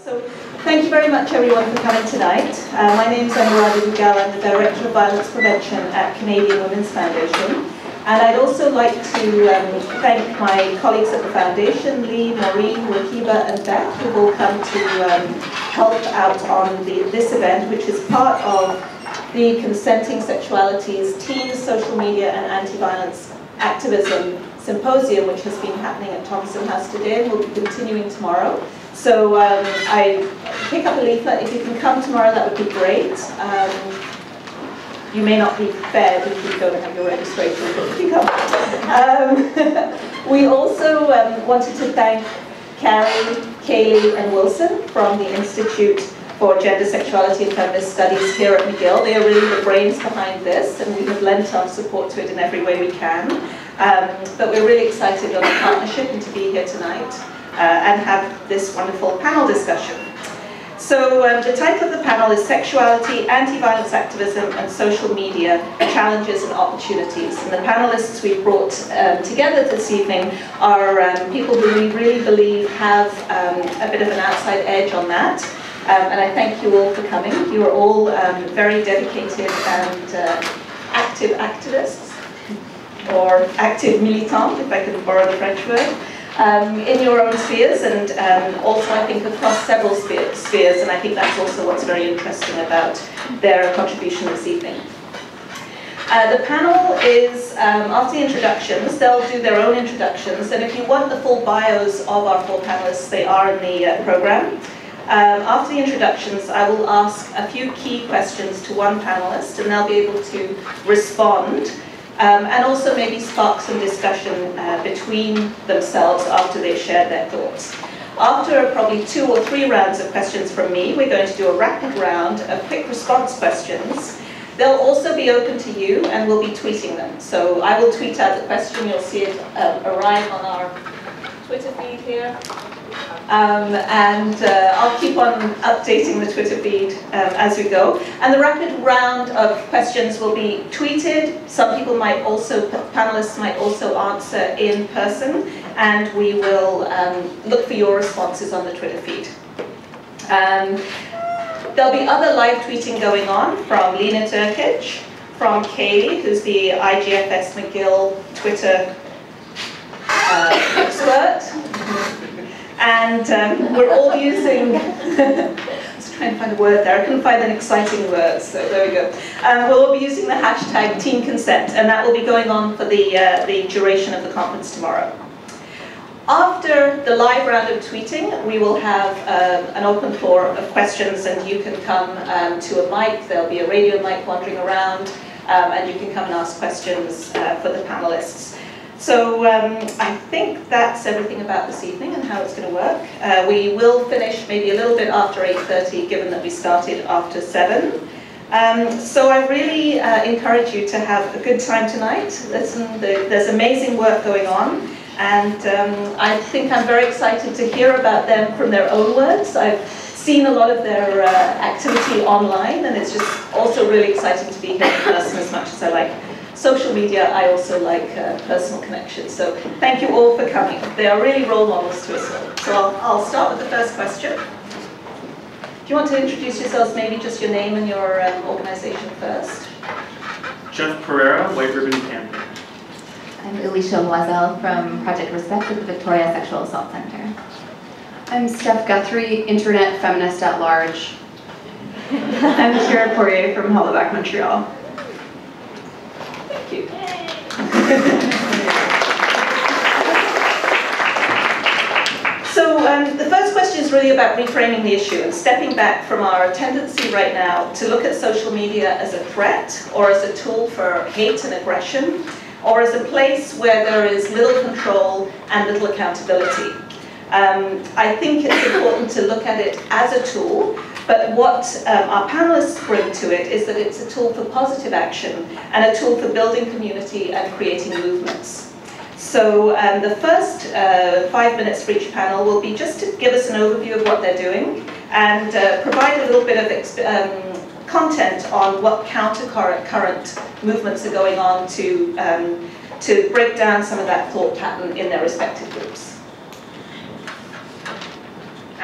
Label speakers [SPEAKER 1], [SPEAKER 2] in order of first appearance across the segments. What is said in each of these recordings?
[SPEAKER 1] So, thank you very much everyone for coming tonight. My name is Anuradha Dugal. I'm the Director of Violence Prevention at Canadian Women's Foundation. And I'd also like to thank my colleagues at the Foundation, Lee, Maureen, Wakiba and Beth, who will come to help out on this event, which is part of the Consenting Sexualities, Teens, Social Media and Anti-Violence Activism Symposium, which has been happening at Thompson House today and will be continuing tomorrow. So I pick up a leaflet. If you can come tomorrow, that would be great. You may not be fed if you don't have your registration, but if you come. We also wanted to thank Carrie, Kaylee and Wilson from the Institute for Gender, Sexuality and Feminist Studies here at McGill. They are really the brains behind this, and we have lent our support to it in every way we can. But we're really excited on the partnership and to be here tonight and have this wonderful panel discussion. So the title of the panel is Sexuality, Anti-Violence Activism and Social Media, Challenges and Opportunities. And the panelists we've brought together this evening are people who we really believe have a bit of an outside edge on that. And I thank you all for coming. You are all very dedicated and active activists, or active militants, if I can borrow the French word, in your own spheres, and also I think across several spheres, and I think that's also what's very interesting about their contribution this evening. The panel is, after the introductions, they'll do their own introductions, and if you want the full bios of our four panelists, they are in the program. After the introductions, I will ask a few key questions to one panelist, and they'll be able to respond. And also maybe spark some discussion between themselves after they've shared their thoughts. After probably 2 or 3 rounds of questions from me, we're going to do a rapid round of quick response questions. They'll also be open to you, and we'll be tweeting them. So I will tweet out the question, you'll see it arrive on our Twitter feed here. I'll keep on updating the Twitter feed as we go. And the rapid round of questions will be tweeted. Some people might also, panelists might also answer in person, and we will look for your responses on the Twitter feed. There'll be other live tweeting going on from Lena Turkic, from Kaylee, who's the IGSF McGill Twitter expert. And we're all using, I was trying to find a word there, I couldn't find an exciting word, so there we go. We'll all be using the hashtag Team Consent, and that will be going on for the duration of the conference tomorrow. After the live round of tweeting, we will have an open floor of questions, and you can come to a mic. There'll be a radio mic wandering around, and you can come and ask questions for the panelists. So I think that's everything about this evening and how it's going to work. We will finish maybe a little bit after 8:30, given that we started after 7. So I really encourage you to have a good time tonight. Listen, there's amazing work going on, and I think I'm very excited to hear about them from their own words. I've seen a lot of their activity online, and it's just also really exciting to be here in person. As much as I like social media, I also like personal connections. So thank you all for coming. They are really role models to us all. So I'll start with the first question. Do you want to introduce yourselves, maybe just your name and your organization first?
[SPEAKER 2] Jeff Perera, White Ribbon Campaign.
[SPEAKER 3] I'm Elicia Loiselle from Project Respect at the Victoria Sexual Assault Center.
[SPEAKER 4] I'm Steph Guthrie, Internet Feminist at Large.
[SPEAKER 5] I'm Poirier from Hollaback, Montreal.
[SPEAKER 1] Thank you. So the first question is really about reframing the issue and stepping back from our tendency right now to look at social media as a threat, or as a tool for hate and aggression, or as a place where there is little control and little accountability. I think it's important to look at it as a tool, but what our panelists bring to it is that it's a tool for positive action and a tool for building community and creating movements. So the first 5 minutes for each panel will be just to give us an overview of what they're doing and provide a little bit of content on what counter-current movements are going on to break down some of that thought pattern in their respective groups.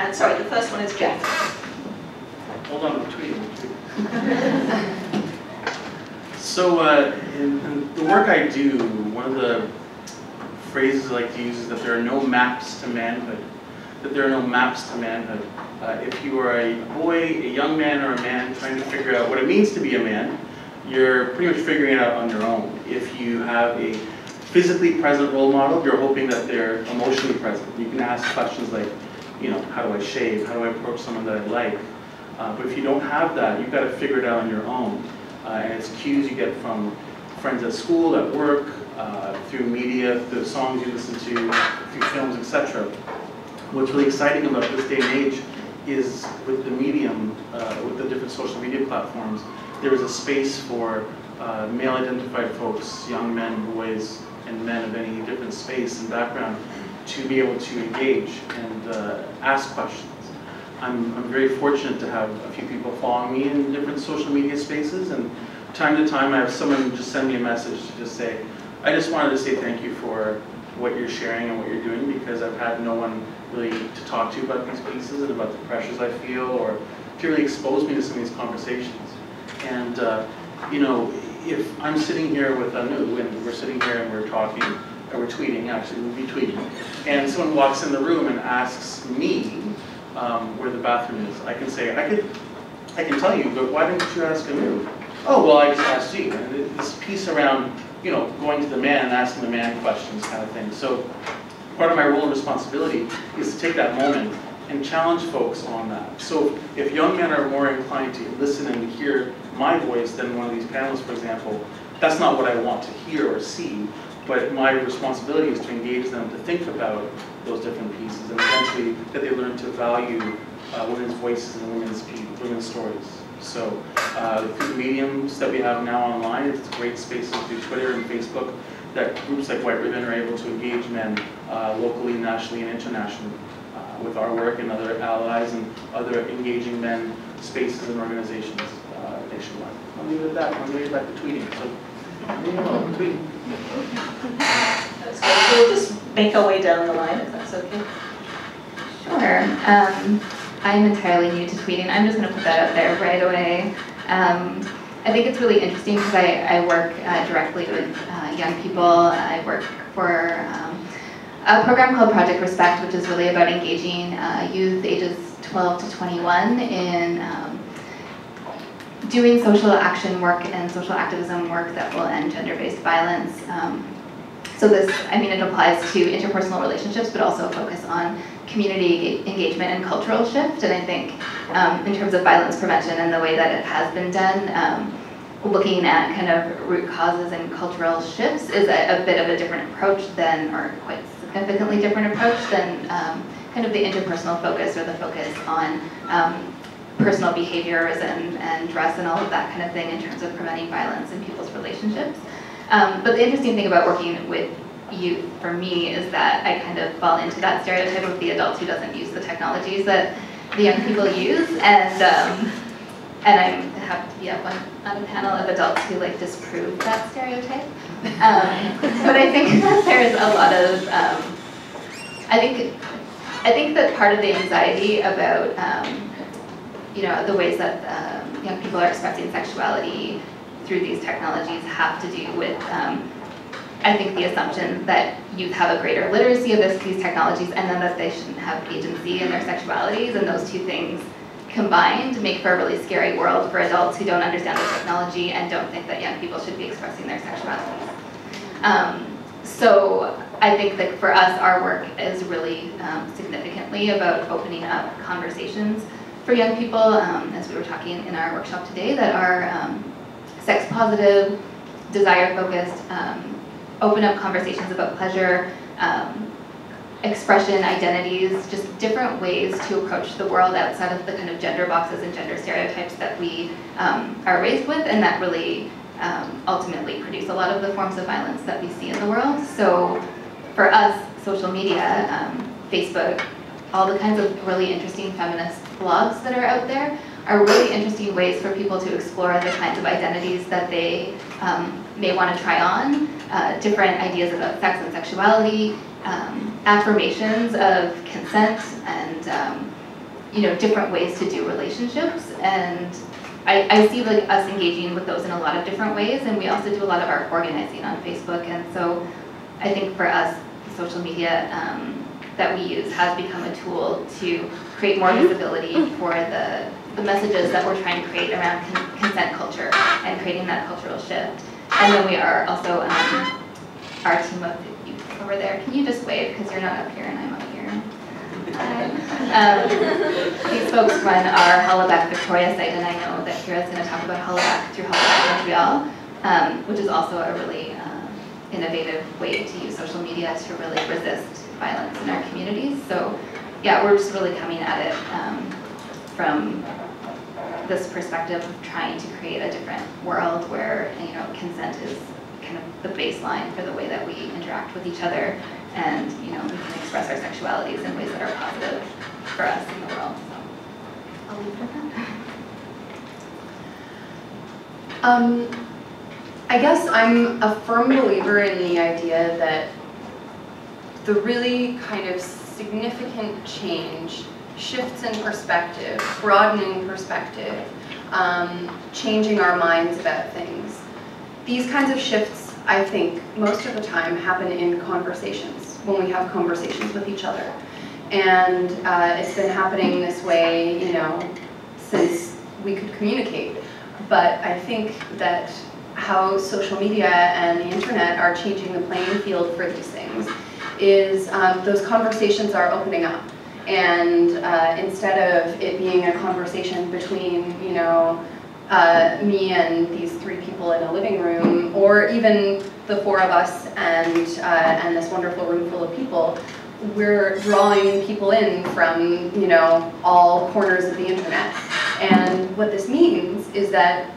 [SPEAKER 1] And sorry, the first one is Jeff.
[SPEAKER 2] Hold on, I'm tweeting. So in the work I do, one of the phrases I like to use is that there are no maps to manhood. That there are no maps to manhood. If you are a boy, a young man, or a man trying to figure out what it means to be a man, you're pretty much figuring it out on your own. If you have a physically present role model, you're hoping that they're emotionally present. You can ask questions like, how do I shave? How do I approach someone that I like? But if you don't have that, you've got to figure it out on your own. And it's cues you get from friends at school, at work, through media, through songs you listen to, through films, etc. What's really exciting about this day and age is with the medium, with the different social media platforms, there is a space for male-identified folks, young men, boys, and men of any different space and background to be able to engage and ask questions. I'm very fortunate to have a few people following me in different social media spaces, and time to time I have someone just send me a message to just say, I just wanted to say thank you for what you're sharing and what you're doing, because I've had no one really to talk to about these pieces and about the pressures I feel, or to really expose me to some of these conversations. And if I'm sitting here with Anu, and we're sitting here and we're talking, or we're tweeting, actually we'll be tweeting, and someone walks in the room and asks me where the bathroom is, I can say, I can tell you, but why didn't you ask Anu? Oh, well, I just asked you. And this piece around, going to the man and asking the man questions kind of thing. So part of my role and responsibility is to take that moment and challenge folks on that. So if young men are more inclined to listen and hear my voice than one of these panelists, for example, that's not what I want to hear or see, but my responsibility is to engage them to think about those different pieces, and eventually that they learn to value women's voices and women's stories. So through the mediums that we have now online, it's great spaces through Twitter and Facebook that groups like White Ribbon are able to engage men locally, nationally, and internationally with our work and other allies and other engaging men spaces and organizations nationwide. I'll leave it at that. I'm going to get back to tweeting. So, tweeting.
[SPEAKER 1] That's good. So we'll just make our way down the line, if that's okay.
[SPEAKER 3] Sure. I'm entirely new to tweeting. I'm just going to put that out there right away. I think it's really interesting because I work directly with young people. I work for a program called Project Respect, which is really about engaging youth ages 12 to 21 in doing social action work and social activism work that will end gender-based violence. So this, it applies to interpersonal relationships, but also a focus on community engagement and cultural shift. And I think in terms of violence prevention and the way that it has been done, looking at kind of root causes and cultural shifts is a bit of a different approach than, or quite significantly different approach than kind of the interpersonal focus or the focus on personal behaviors and dress and all of that kind of thing in terms of preventing violence in people's relationships. But the interesting thing about working with youth for me is that I kind of fall into that stereotype of the adults who doesn't use the technologies that the young people use, and I have to be up on a panel of adults who disprove that stereotype. But I think that there's a lot of I think that part of the anxiety about the ways that young people are expressing sexuality through these technologies have to do with I think the assumption that youth have a greater literacy of these technologies, and then that they shouldn't have agency in their sexualities, and those two things combined make for a really scary world for adults who don't understand the technology and don't think that young people should be expressing their sexualities. So I think that for us, our work is really significantly about opening up conversations for young people, as we were talking in our workshop today, that are sex positive, desire focused, open up conversations about pleasure, expression, identities, just different ways to approach the world outside of the kind of gender boxes and gender stereotypes that we are raised with, and that really ultimately produce a lot of the forms of violence that we see in the world. So for us, social media, Facebook, all the kinds of really interesting feminist blogs that are out there are really interesting ways for people to explore the kinds of identities that they may want to try on, different ideas about sex and sexuality, affirmations of consent and different ways to do relationships, and I see like us engaging with those in a lot of different ways, and we also do a lot of our organizing on Facebook, and so I think for us, social media that we use has become a tool to create more visibility for the messages that we're trying to create around consent culture and creating that cultural shift. And then we are also our team of youth over there. Can you just wave, because you're not up here and I'm up here. These folks run our Hollaback Victoria site, and I know that Kira's going to talk about Hollaback through Hollaback Montreal, which is also a really innovative way to use social media to really resist violence in our communities. So yeah, we're just really coming at it from this perspective of trying to create a different world where consent is kind of the baseline for the way that we interact with each other, and we can express our sexualities in ways that are positive for us in the world. So I'll leave it at that.
[SPEAKER 4] I guess I'm a firm believer in the idea that the really kind of significant change, shifts in perspective, broadening perspective, changing our minds about things. These kinds of shifts, I think, most of the time happen in conversations, when we have conversations with each other. And it's been happening this way, since we could communicate. But I think that how social media and the internet are changing the playing field for these things is those conversations are opening up. And instead of it being a conversation between, me and these three people in a living room, or even the four of us and this wonderful room full of people, we're drawing people in from, all corners of the internet. And what this means is that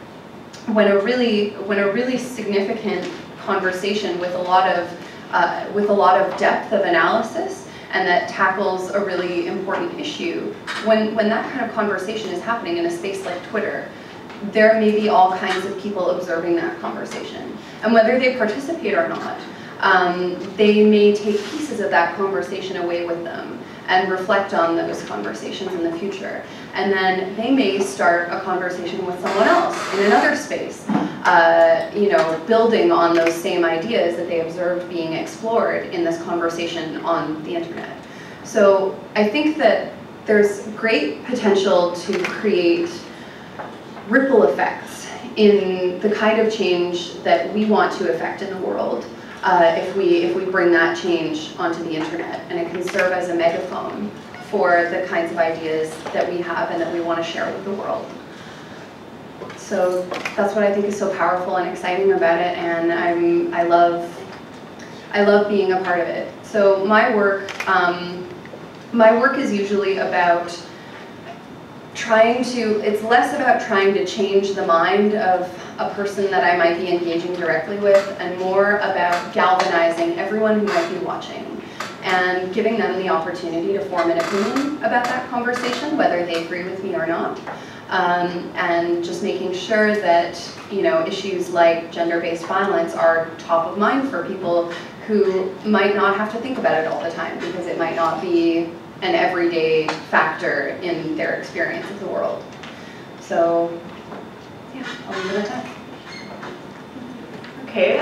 [SPEAKER 4] when a really significant conversation with a lot of depth of analysis and that tackles a really important issue, when that kind of conversation is happening in a space like Twitter, there may be all kinds of people observing that conversation. And whether they participate or not, they may take pieces of that conversation away with them and reflect on those conversations in the future. And then they may start a conversation with someone else in another space, building on those same ideas that they observed being explored in this conversation on the internet. So I think that there's great potential to create ripple effects in the kind of change that we want to affect in the world if we bring that change onto the internet, and it can serve as a megaphone for the kinds of ideas that we have and that we want to share with the world. So that's what I think is so powerful and exciting about it, and I love being a part of it. So my work is usually about it's less about trying to change the mind of a person that I might be engaging directly with, and more about galvanizing everyone who might be watching and giving them the opportunity to form an opinion about that conversation, whether they agree with me or not. And just making sure that issues like gender-based violence are top of mind for people who might not have to think about it all the time, because it might not be an everyday factor in their experience of the world. So, yeah, I'll leave it at that.
[SPEAKER 5] Okay,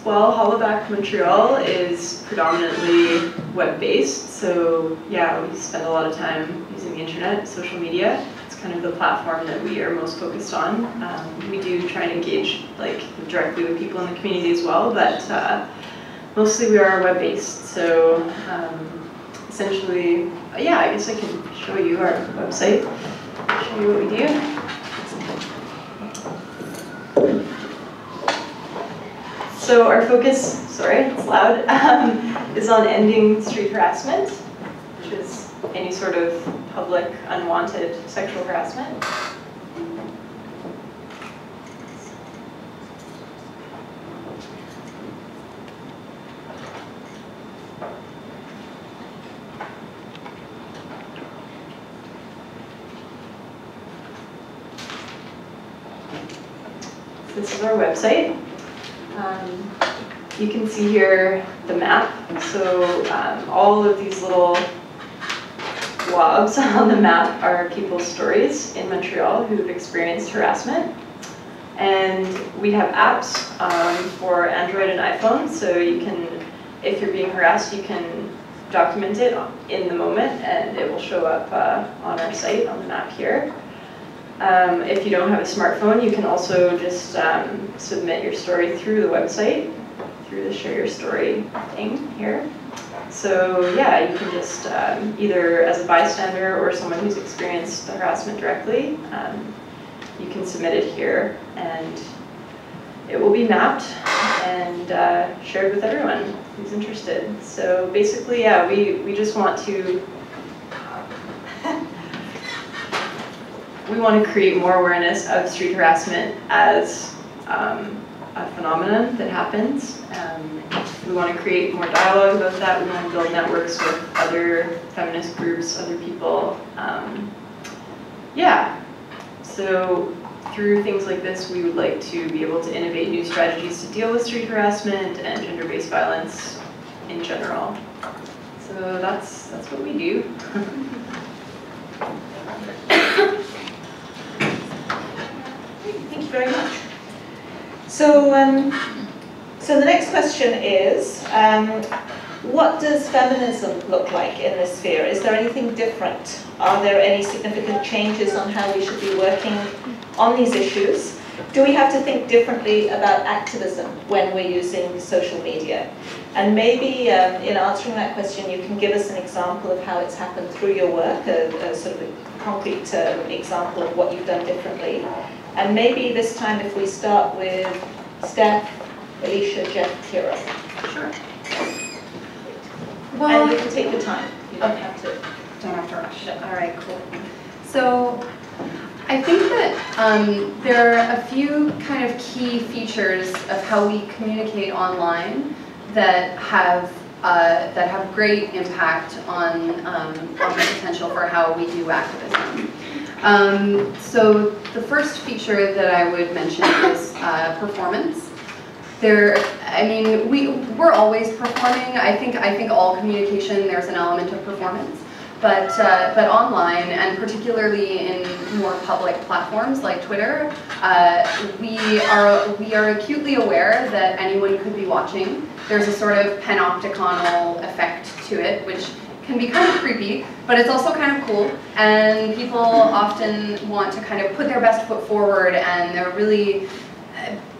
[SPEAKER 5] well, Hollaback Montreal is predominantly web-based, so yeah, we spend a lot of time using the internet, social media. It's kind of the platform that we are most focused on. We do try and engage directly with people in the community as well, but mostly we are web-based. So essentially, yeah, I guess I can show you our website, show you what we do. So our focus, sorry, it's loud, is on ending street harassment, which is any sort of public unwanted sexual harassment. This is our website. You can see here the map. So all of these little blobs on the map are people's stories in Montreal who've experienced harassment. And we have apps for Android and iPhone, so you can, if you're being harassed, you can document it in the moment, and it will show up on our site on the map here. If you don't have a smartphone, you can also just submit your story through the website, through the Share Your Story thing here. So yeah, you can just either as a bystander or someone who's experienced the harassment directly, you can submit it here, and it will be mapped and shared with everyone who's interested. So basically, yeah, we just want to we want to create more awareness of street harassment as a phenomenon that happens. We want to create more dialogue about that. We want to build networks with other feminist groups, other people. Yeah. So through things like this, we would like to be able to innovate new strategies to deal with street harassment and gender-based violence in general. So that's what we do.
[SPEAKER 1] Thank you very much. So, so the next question is, what does feminism look like in this sphere? Is there anything different? Are there any significant changes on how we should be working on these issues? Do we have to think differently about activism when we're using social media? And maybe in answering that question, you can give us an example of how it's happened through your work, a sort of a concrete example of what you've done differently. And maybe this time if we start with Steph, Elicia, Jeff, Perera.
[SPEAKER 4] Sure.
[SPEAKER 1] And you can take your time. You don't have to.
[SPEAKER 4] Don't have to rush it. All right, cool. So I think that there are a few kind of key features of how we communicate online that have great impact on the potential for how we do activism. So the first feature that I would mention is performance. We're always performing. I think all communication, there's an element of performance. But online, and particularly in more public platforms like Twitter, we are acutely aware that anyone could be watching. There's a sort of panopticonal effect to it, which can be kind of creepy, but it's also kind of cool. And people often want to kind of put their best foot forward, and they're really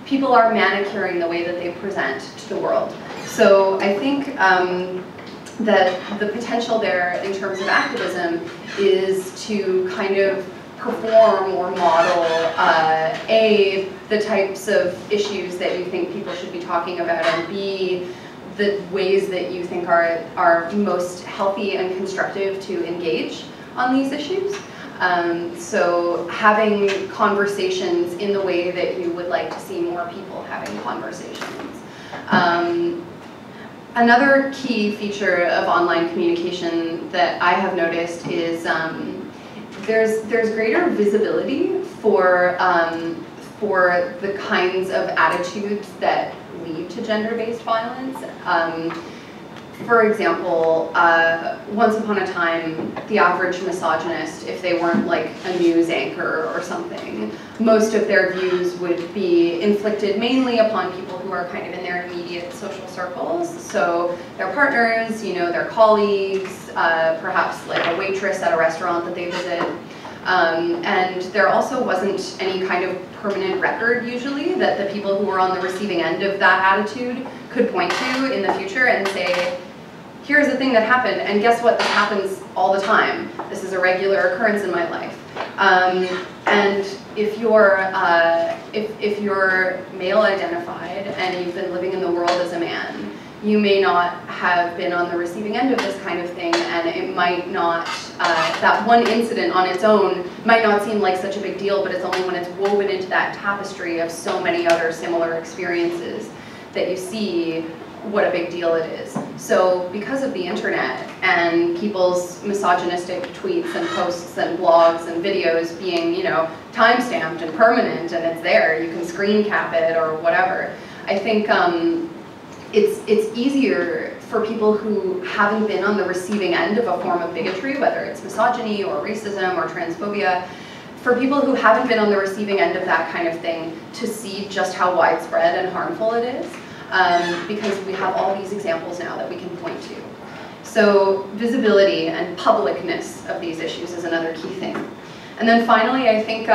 [SPEAKER 4] people are manicuring the way that they present to the world. So I think that the potential there in terms of activism is to kind of perform or model the types of issues that you think people should be talking about, and B, the ways that you think are most healthy and constructive to engage on these issues. So having conversations in the way that you would like to see more people having conversations. Another key feature of online communication that I have noticed is there's greater visibility for the kinds of attitudes that lead to gender-based violence. For example, once upon a time, the average misogynist, if they weren't like a news anchor or something, most of their views would be inflicted mainly upon people who are kind of in their immediate social circles. So their partners, their colleagues, perhaps like a waitress at a restaurant that they visit. And there also wasn't any kind of permanent record usually that the people who were on the receiving end of that attitude could point to in the future and say, here's the thing that happened, and guess what, this happens all the time. This is a regular occurrence in my life. And if you're male identified and you've been living in the world as a man, you may not have been on the receiving end of this kind of thing, and it might not, that one incident on its own might not seem like such a big deal, but it's only when it's woven into that tapestry of so many other similar experiences that you see what a big deal it is. So because of the internet and people's misogynistic tweets and posts and blogs and videos being, time-stamped and permanent, and it's there, you can screen cap it or whatever, I think it's easier for people who haven't been on the receiving end of a form of bigotry, whether it's misogyny or racism or transphobia, for people who haven't been on the receiving end of that kind of thing to see just how widespread and harmful it is, because we have all these examples now that we can point to. So visibility and publicness of these issues is another key thing. And then finally, I think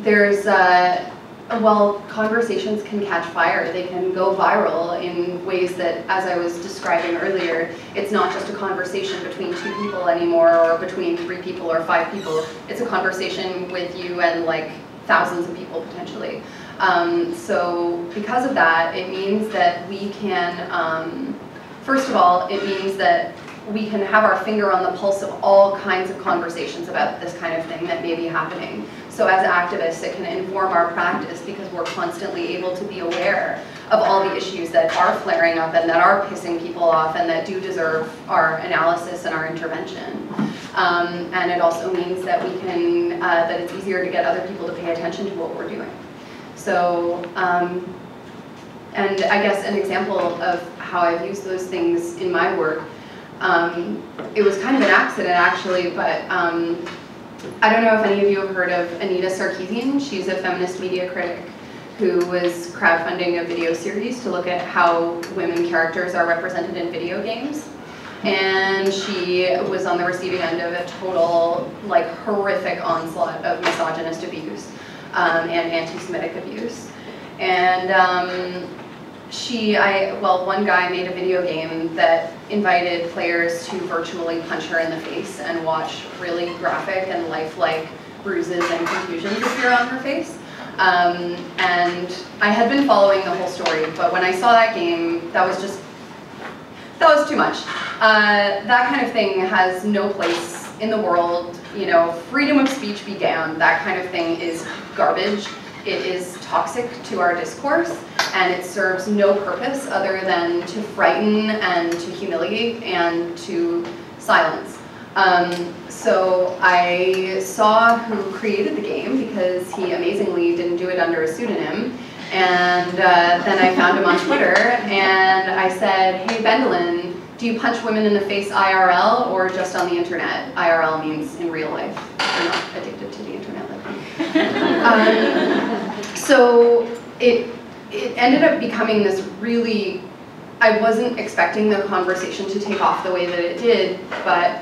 [SPEAKER 4] there's, well, conversations can catch fire. They can go viral in ways that, as I was describing earlier, it's not just a conversation between 2 people anymore, or between 3 people or 5 people. It's a conversation with you and like thousands of people potentially. So because of that, it means that we can, first of all, it means that we can have our finger on the pulse of all kinds of conversations about this kind of thing that may be happening. So as activists, it can inform our practice because we're constantly able to be aware of all the issues that are flaring up and that are pissing people off and that do deserve our analysis and our intervention. And it also means that we can, that it's easier to get other people to pay attention to what we're doing. So, and I guess an example of how I've used those things in my work, it was kind of an accident actually, but I don't know if any of you have heard of Anita Sarkeesian. She's a feminist media critic who was crowdfunding a video series to look at how women characters are represented in video games. And she was on the receiving end of a total, like, horrific onslaught of misogynist abuse and anti-Semitic abuse. And well, one guy made a video game that invited players to virtually punch her in the face and watch really graphic and lifelike bruises and contusions appear on her face. And I had been following the whole story, but when I saw that game, that was too much. That kind of thing has no place in the world. You know, freedom of speech be damned. That kind of thing is garbage. It is toxic to our discourse, and it serves no purpose other than to frighten and to humiliate and to silence. So I saw who created the game because he amazingly didn't do it under a pseudonym. And then I found him on Twitter and I said, hey, Bendolin, do you punch women in the face IRL or just on the internet? IRL means in real life. They're not addicted to the internet like me. So it ended up becoming this really, I wasn't expecting the conversation to take off the way that it did, but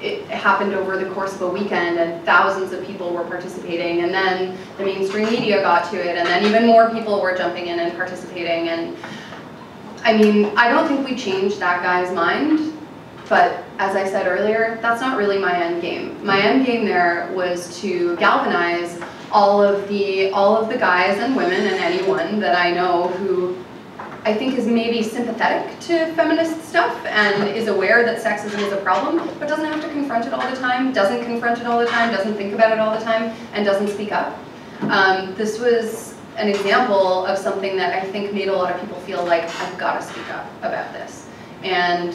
[SPEAKER 4] it happened over the course of a weekend and thousands of people were participating, and then the mainstream media got to it, and then even more people were jumping in and participating. And I mean, I don't think we changed that guy's mind, but as I said earlier, that's not really my end game. My end game there was to galvanize all of the guys and women and anyone that I know who I think is maybe sympathetic to feminist stuff and is aware that sexism is a problem, but doesn't have to confront it all the time, doesn't confront it all the time, doesn't think about it all the time, and doesn't speak up. This was an example of something that I think made a lot of people feel like, I've got to speak up about this. And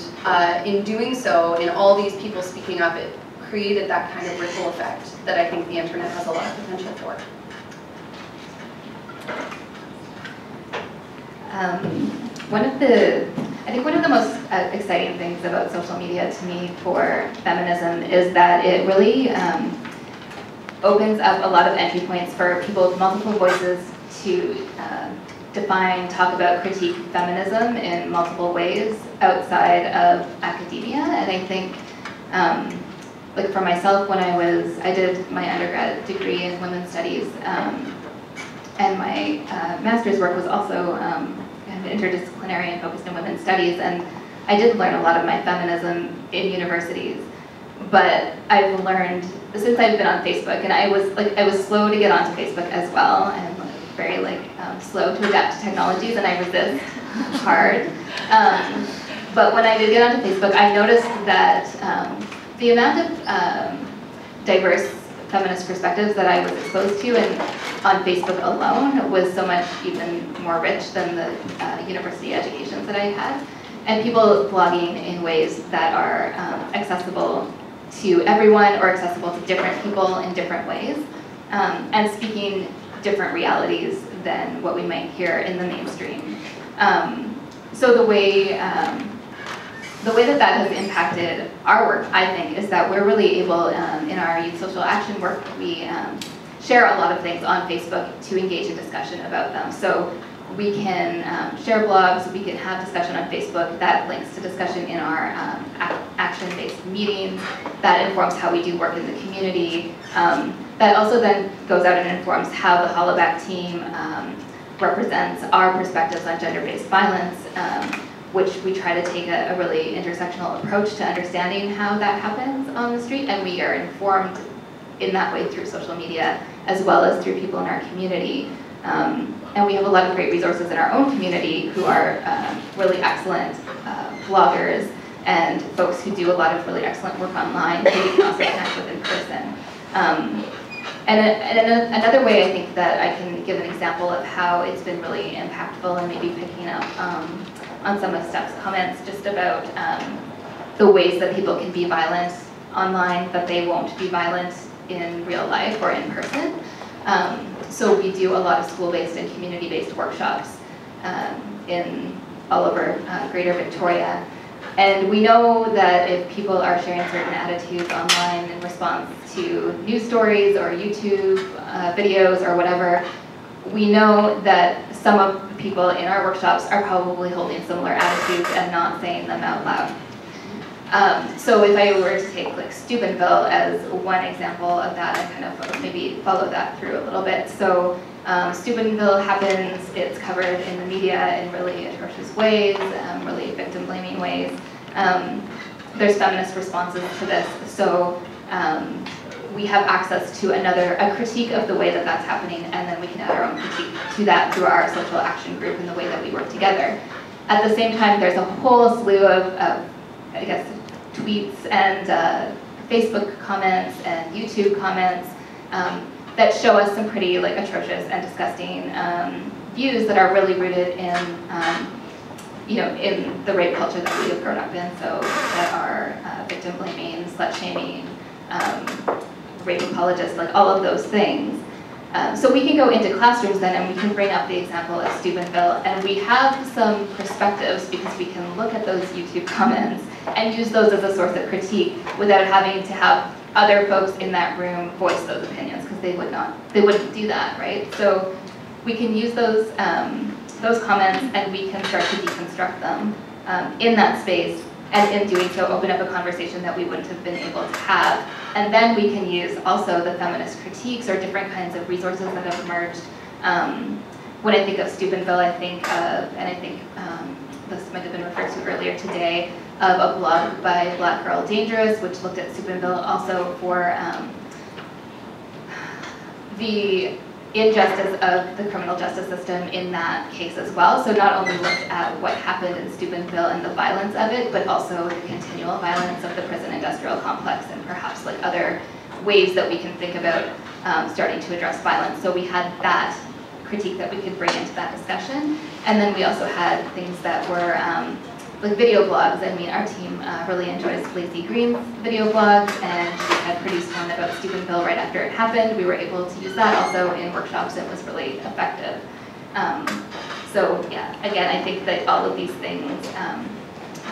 [SPEAKER 4] in doing so, in all these people speaking up, it created that kind of ripple effect that I think the internet has a lot of potential for.
[SPEAKER 3] I think one of the most exciting things about social media to me for feminism is that it really opens up a lot of entry points for people with multiple voices to define, talk about, critique feminism in multiple ways outside of academia. And I think, like for myself, when I did my undergrad degree in women's studies, and my master's work was also kind of interdisciplinary and focused in women's studies, and I did learn a lot of my feminism in universities. But I've learned since I've been on Facebook, and I was slow to get onto Facebook as well, and very slow to adapt to technologies, and I resist hard. But when I did get onto Facebook, I noticed that the amount of diverse feminist perspectives that I was exposed to and on Facebook alone was so much even more rich than the university educations that I had. And people blogging in ways that are accessible to everyone or accessible to different people in different ways, and speaking different realities than what we might hear in the mainstream. So the way that has impacted our work, I think, is that we're really able, in our youth social action work, we share a lot of things on Facebook to engage in discussion about them. So we can share blogs, we can have discussion on Facebook that links to discussion in our action-based meetings, that informs how we do work in the community. That also then goes out and informs how the Hollaback team represents our perspectives on gender-based violence, which we try to take a really intersectional approach to understanding how that happens on the street, and we are informed in that way through social media as well as through people in our community. And we have a lot of great resources in our own community who are really excellent bloggers and folks who do a lot of really excellent work online who we can also connect with in person. And another way I think that I can give an example of how it's been really impactful and maybe picking up on some of Steph's comments just about the ways that people can be violent online, but they won't be violent in real life or in person. So we do a lot of school-based and community-based workshops in all over Greater Victoria. And we know that if people are sharing certain attitudes online in response to news stories or YouTube videos or whatever, we know that some of the people in our workshops are probably holding similar attitudes and not saying them out loud. So if I were to take like Steubenville as one example of that, I kind of maybe follow that through a little bit. So Steubenville happens, it's covered in the media in really atrocious ways, really victim-blaming ways. There's feminist responses to this, so we have access to a critique of the way that that's happening, and then we can add our own critique to that through our social action group and the way that we work together. At the same time, there's a whole slew of I guess, tweets and Facebook comments and YouTube comments that show us some pretty like atrocious and disgusting views that are really rooted in, in the rape culture that we have grown up in. So that are victim blaming, slut shaming, rape apologists, like all of those things. So we can go into classrooms then and we can bring up the example of Steubenville, and we have some perspectives because we can look at those YouTube comments and use those as a source of critique without having to have other folks in that room voice those opinions, because they wouldn't do that, right? So we can use those comments and we can start to deconstruct them in that space, and in doing so open up a conversation that we wouldn't have been able to have. And then we can use also the feminist critiques or different kinds of resources that have emerged. When I think of Steubenville, I think of, and I think this might have been referred to earlier today, of a blog by Black Girl Dangerous, which looked at Steubenville also for the injustice of the criminal justice system in that case as well. So not only looked at what happened in Steubenville and the violence of it, but also the continual violence of the prison industrial complex and perhaps like other ways that we can think about starting to address violence. So we had that critique that we could bring into that discussion. And then we also had things that were like video blogs. I mean, our team really enjoys Lacey Green's video blogs, and she had produced one about Steubenville right after it happened. We were able to use that also in workshops. It was really effective. So yeah, again, I think that all of these things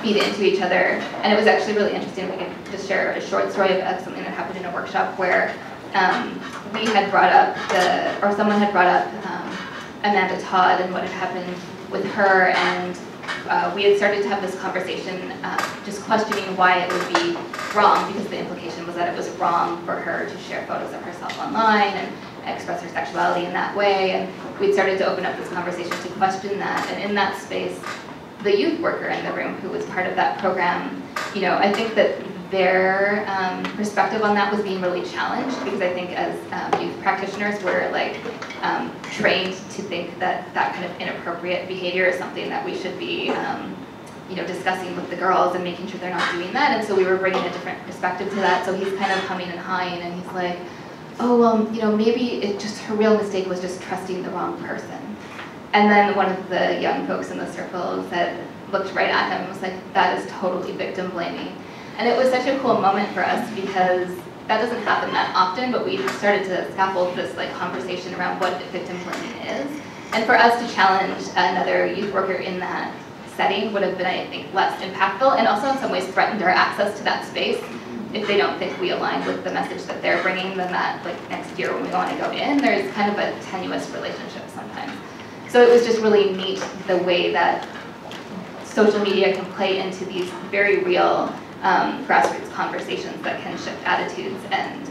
[SPEAKER 3] feed into each other. And it was actually really interesting. We could just share a short story of something that happened in a workshop where we had brought up someone had brought up Amanda Todd and what had happened with her, and we had started to have this conversation just questioning why it would be wrong, because the implication was that it was wrong for her to share photos of herself online and express her sexuality in that way. And we'd started to open up this conversation to question that. And in that space, the youth worker in the room who was part of that program, I think that their perspective on that was being really challenged, because I think as youth practitioners we're like trained to think that that kind of inappropriate behavior is something that we should be discussing with the girls and making sure they're not doing that. And so we were bringing a different perspective to that. So he's kind of humming and hawing, and he's like, oh, well, maybe her real mistake was just trusting the wrong person. And then one of the young folks in the circle looked right at him and was like, that is totally victim blaming. And it was such a cool moment for us, because that doesn't happen that often, but we started to scaffold this like conversation around what victim blaming is. And for us to challenge another youth worker in that setting would have been, I think, less impactful, and also in some ways threatened our access to that space. If they don't think we align with the message that they're bringing, then that, like, next year when we want to go in, there's kind of a tenuous relationship sometimes. So it was just really neat the way that social media can play into these very real grassroots conversations that can shift attitudes, and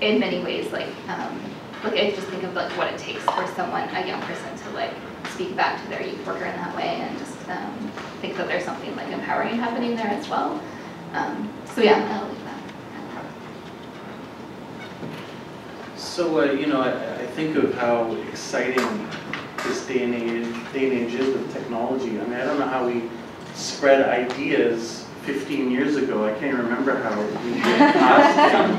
[SPEAKER 3] in many ways, like I just think of like what it takes for someone, a young person, to like speak back to their youth worker in that way, and just think that there's something like empowering happening there as well. So yeah, I'll leave that.
[SPEAKER 2] So I think of how exciting this day and age is with technology. I mean, I don't know how we spread ideas 15 years ago. I can't remember how we did past.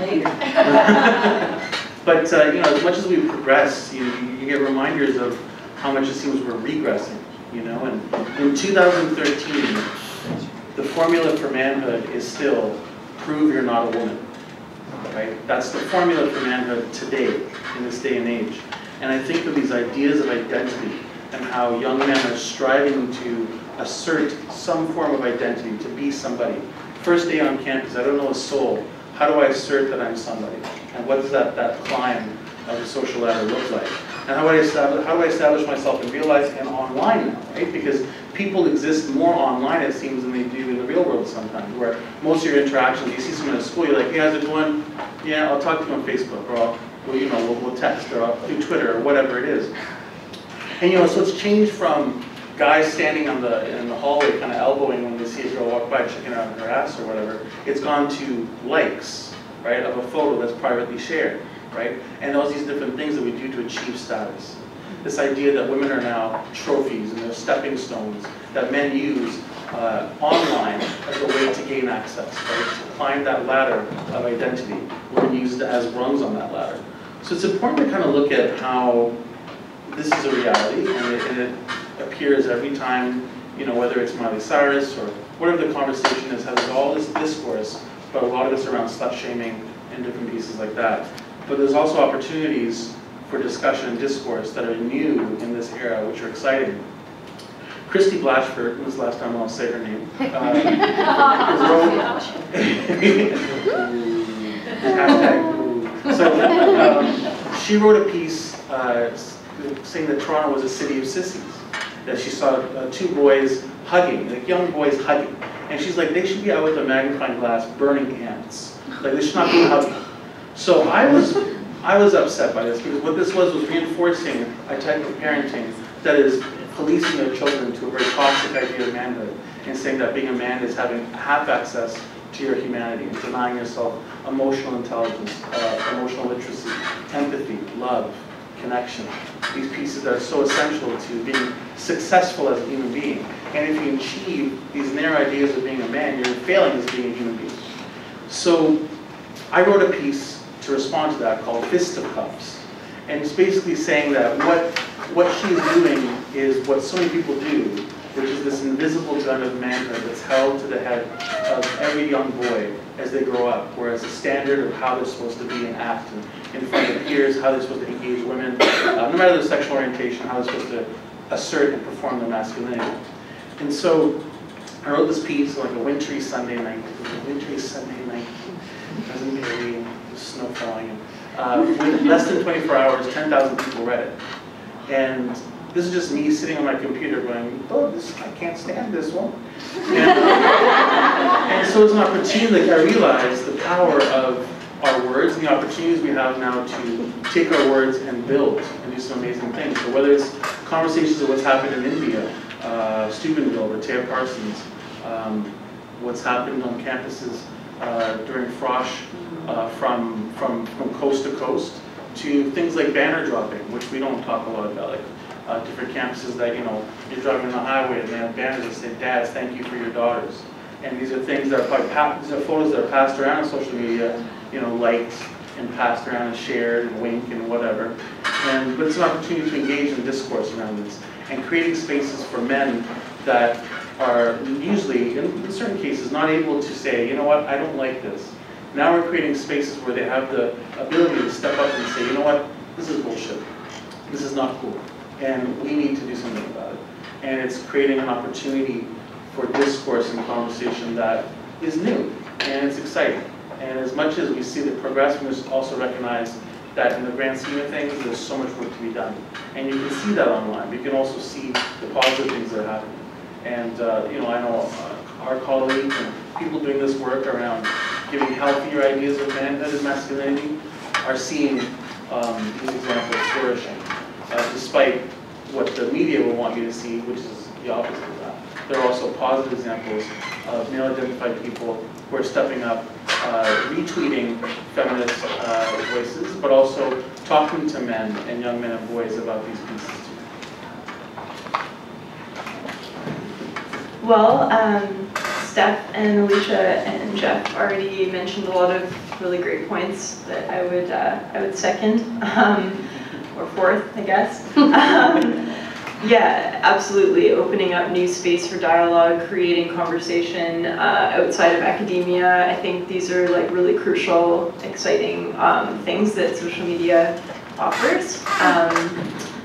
[SPEAKER 2] But as much as we progress, you get reminders of how much it seems we're regressing. And in 2013, the formula for manhood is still prove you're not a woman. Right? That's the formula for manhood today, in this day and age. And I think of these ideas of identity and how young men are striving to assert some form of identity, to be somebody. First day on campus, I don't know a soul. How do I assert that I'm somebody? And what does that climb of the social ladder look like? And how do I establish myself in real life and online now, right? Because people exist more online, it seems, than they do in the real world sometimes, where most of your interactions, you see someone at school, you're like, hey, how's it going? Yeah, I'll talk to you on Facebook, or we'll text, or I'll do Twitter, or whatever it is. And so it's changed from guys standing in the hallway kind of elbowing when they see a girl walk by, checking out her ass or whatever. It's gone to likes, right, of a photo that's privately shared, right? And all these different things that we do to achieve status. This idea that women are now trophies and they're stepping stones that men use online as a way to gain access, right? To climb that ladder of identity. Women use it as rungs on that ladder. So it's important to kind of look at how this is a reality, and it appears every time, whether it's Miley Cyrus or whatever the conversation is, has all this discourse, but a lot of it's around slut-shaming and different pieces like that. But there's also opportunities for discussion and discourse that are new in this era, which are exciting. Christy Blatchford, this is the last time I'll say her name, she wrote a piece saying that Toronto was a city of sissies, that she saw two boys hugging, like young boys hugging, and she's like, they should be out with a magnifying glass burning ants, like they should not be hugging. So I was upset by this, because what this was reinforcing a type of parenting that is policing their children to a very toxic idea of manhood, and saying that being a man is having half access to your humanity and denying yourself emotional intelligence, emotional literacy, empathy, love, connection. These pieces that are so essential to being successful as a human being. And if you achieve these narrow ideas of being a man, you're failing as being a human being. So I wrote a piece to respond to that called Fist of Cups. And it's basically saying that what she's doing is what so many people do, which is this invisible gun of manhood that's held to the head of every young boy as they grow up, whereas the standard of how they're supposed to be and act in front of peers, how they're supposed to engage women, no matter their sexual orientation, how they're supposed to assert and perform their masculinity. And so I wrote this piece like a wintry Sunday night. It was a wintry Sunday night. It wasn't very, it was snow falling. With less than 24 hours, 10,000 people read it. And this is just me sitting on my computer going, oh, I can't stand this one. And so it's an opportunity, like I realized the power of our words and the opportunities we have now to take our words and build and do some amazing things. So whether it's conversations of what's happened in India, Steubenville, Rehtaeh Parsons, what's happened on campuses during Frosh from coast to coast, to things like banner dropping, which we don't talk a lot about, like different campuses that, you're driving on the highway and they have banners that say, dads, thank you for your daughters. And these are things that are probably these are photos that are passed around on social media, liked and passed around and shared and wink and whatever. But it's an opportunity to engage in discourse around this and creating spaces for men that are usually, in certain cases, not able to say, you know what, I don't like this. Now we're creating spaces where they have the ability to step up and say, you know what, this is bullshit. This is not cool. And we need to do something about it. and it's creating an opportunity for discourse and conversation that is new, and it's exciting. And as much as we see the progress, we must also recognize that in the grand scheme of things, there's so much work to be done. And you can see that online. You can also see the positive things that happen. And you know, I know our colleagues and people doing this work around giving healthier ideas of manhood and masculinity are seeing these examples flourishing, despite what the media will want you to see, which is the opposite of that. There are also positive examples of male-identified people who are stepping up, retweeting feminist voices, but also talking to men and young men and boys about these pieces too.
[SPEAKER 5] Well, Steph and Elicia and Jeff already mentioned a lot of really great points that I would second, or fourth, I guess. Yeah, absolutely. Opening up new space for dialogue, creating conversation outside of academia. I think these are like really crucial, exciting things that social media offers.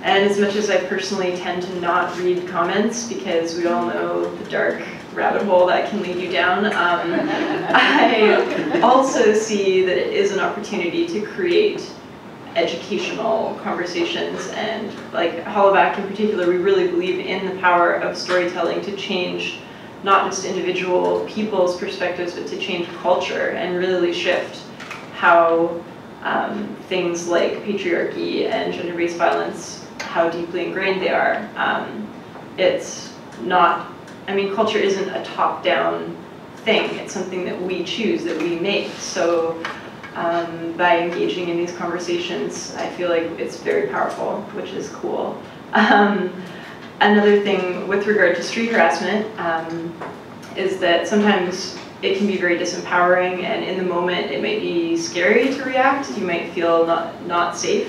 [SPEAKER 5] And as much as I personally tend to not read comments because we all know the dark rabbit hole that can lead you down, I also see that it is an opportunity to create educational conversations, and like Hollaback in particular, we really believe in the power of storytelling to change not just individual people's perspectives, but to change culture and really shift how things like patriarchy and gender-based violence, how deeply ingrained they are. It's not, I mean, culture isn't a top-down thing, it's something that we choose, that we make. So by engaging in these conversations, I feel like it's very powerful, which is cool. Another thing with regard to street harassment is that sometimes it can be very disempowering, and in the moment it might be scary to react. You might feel not safe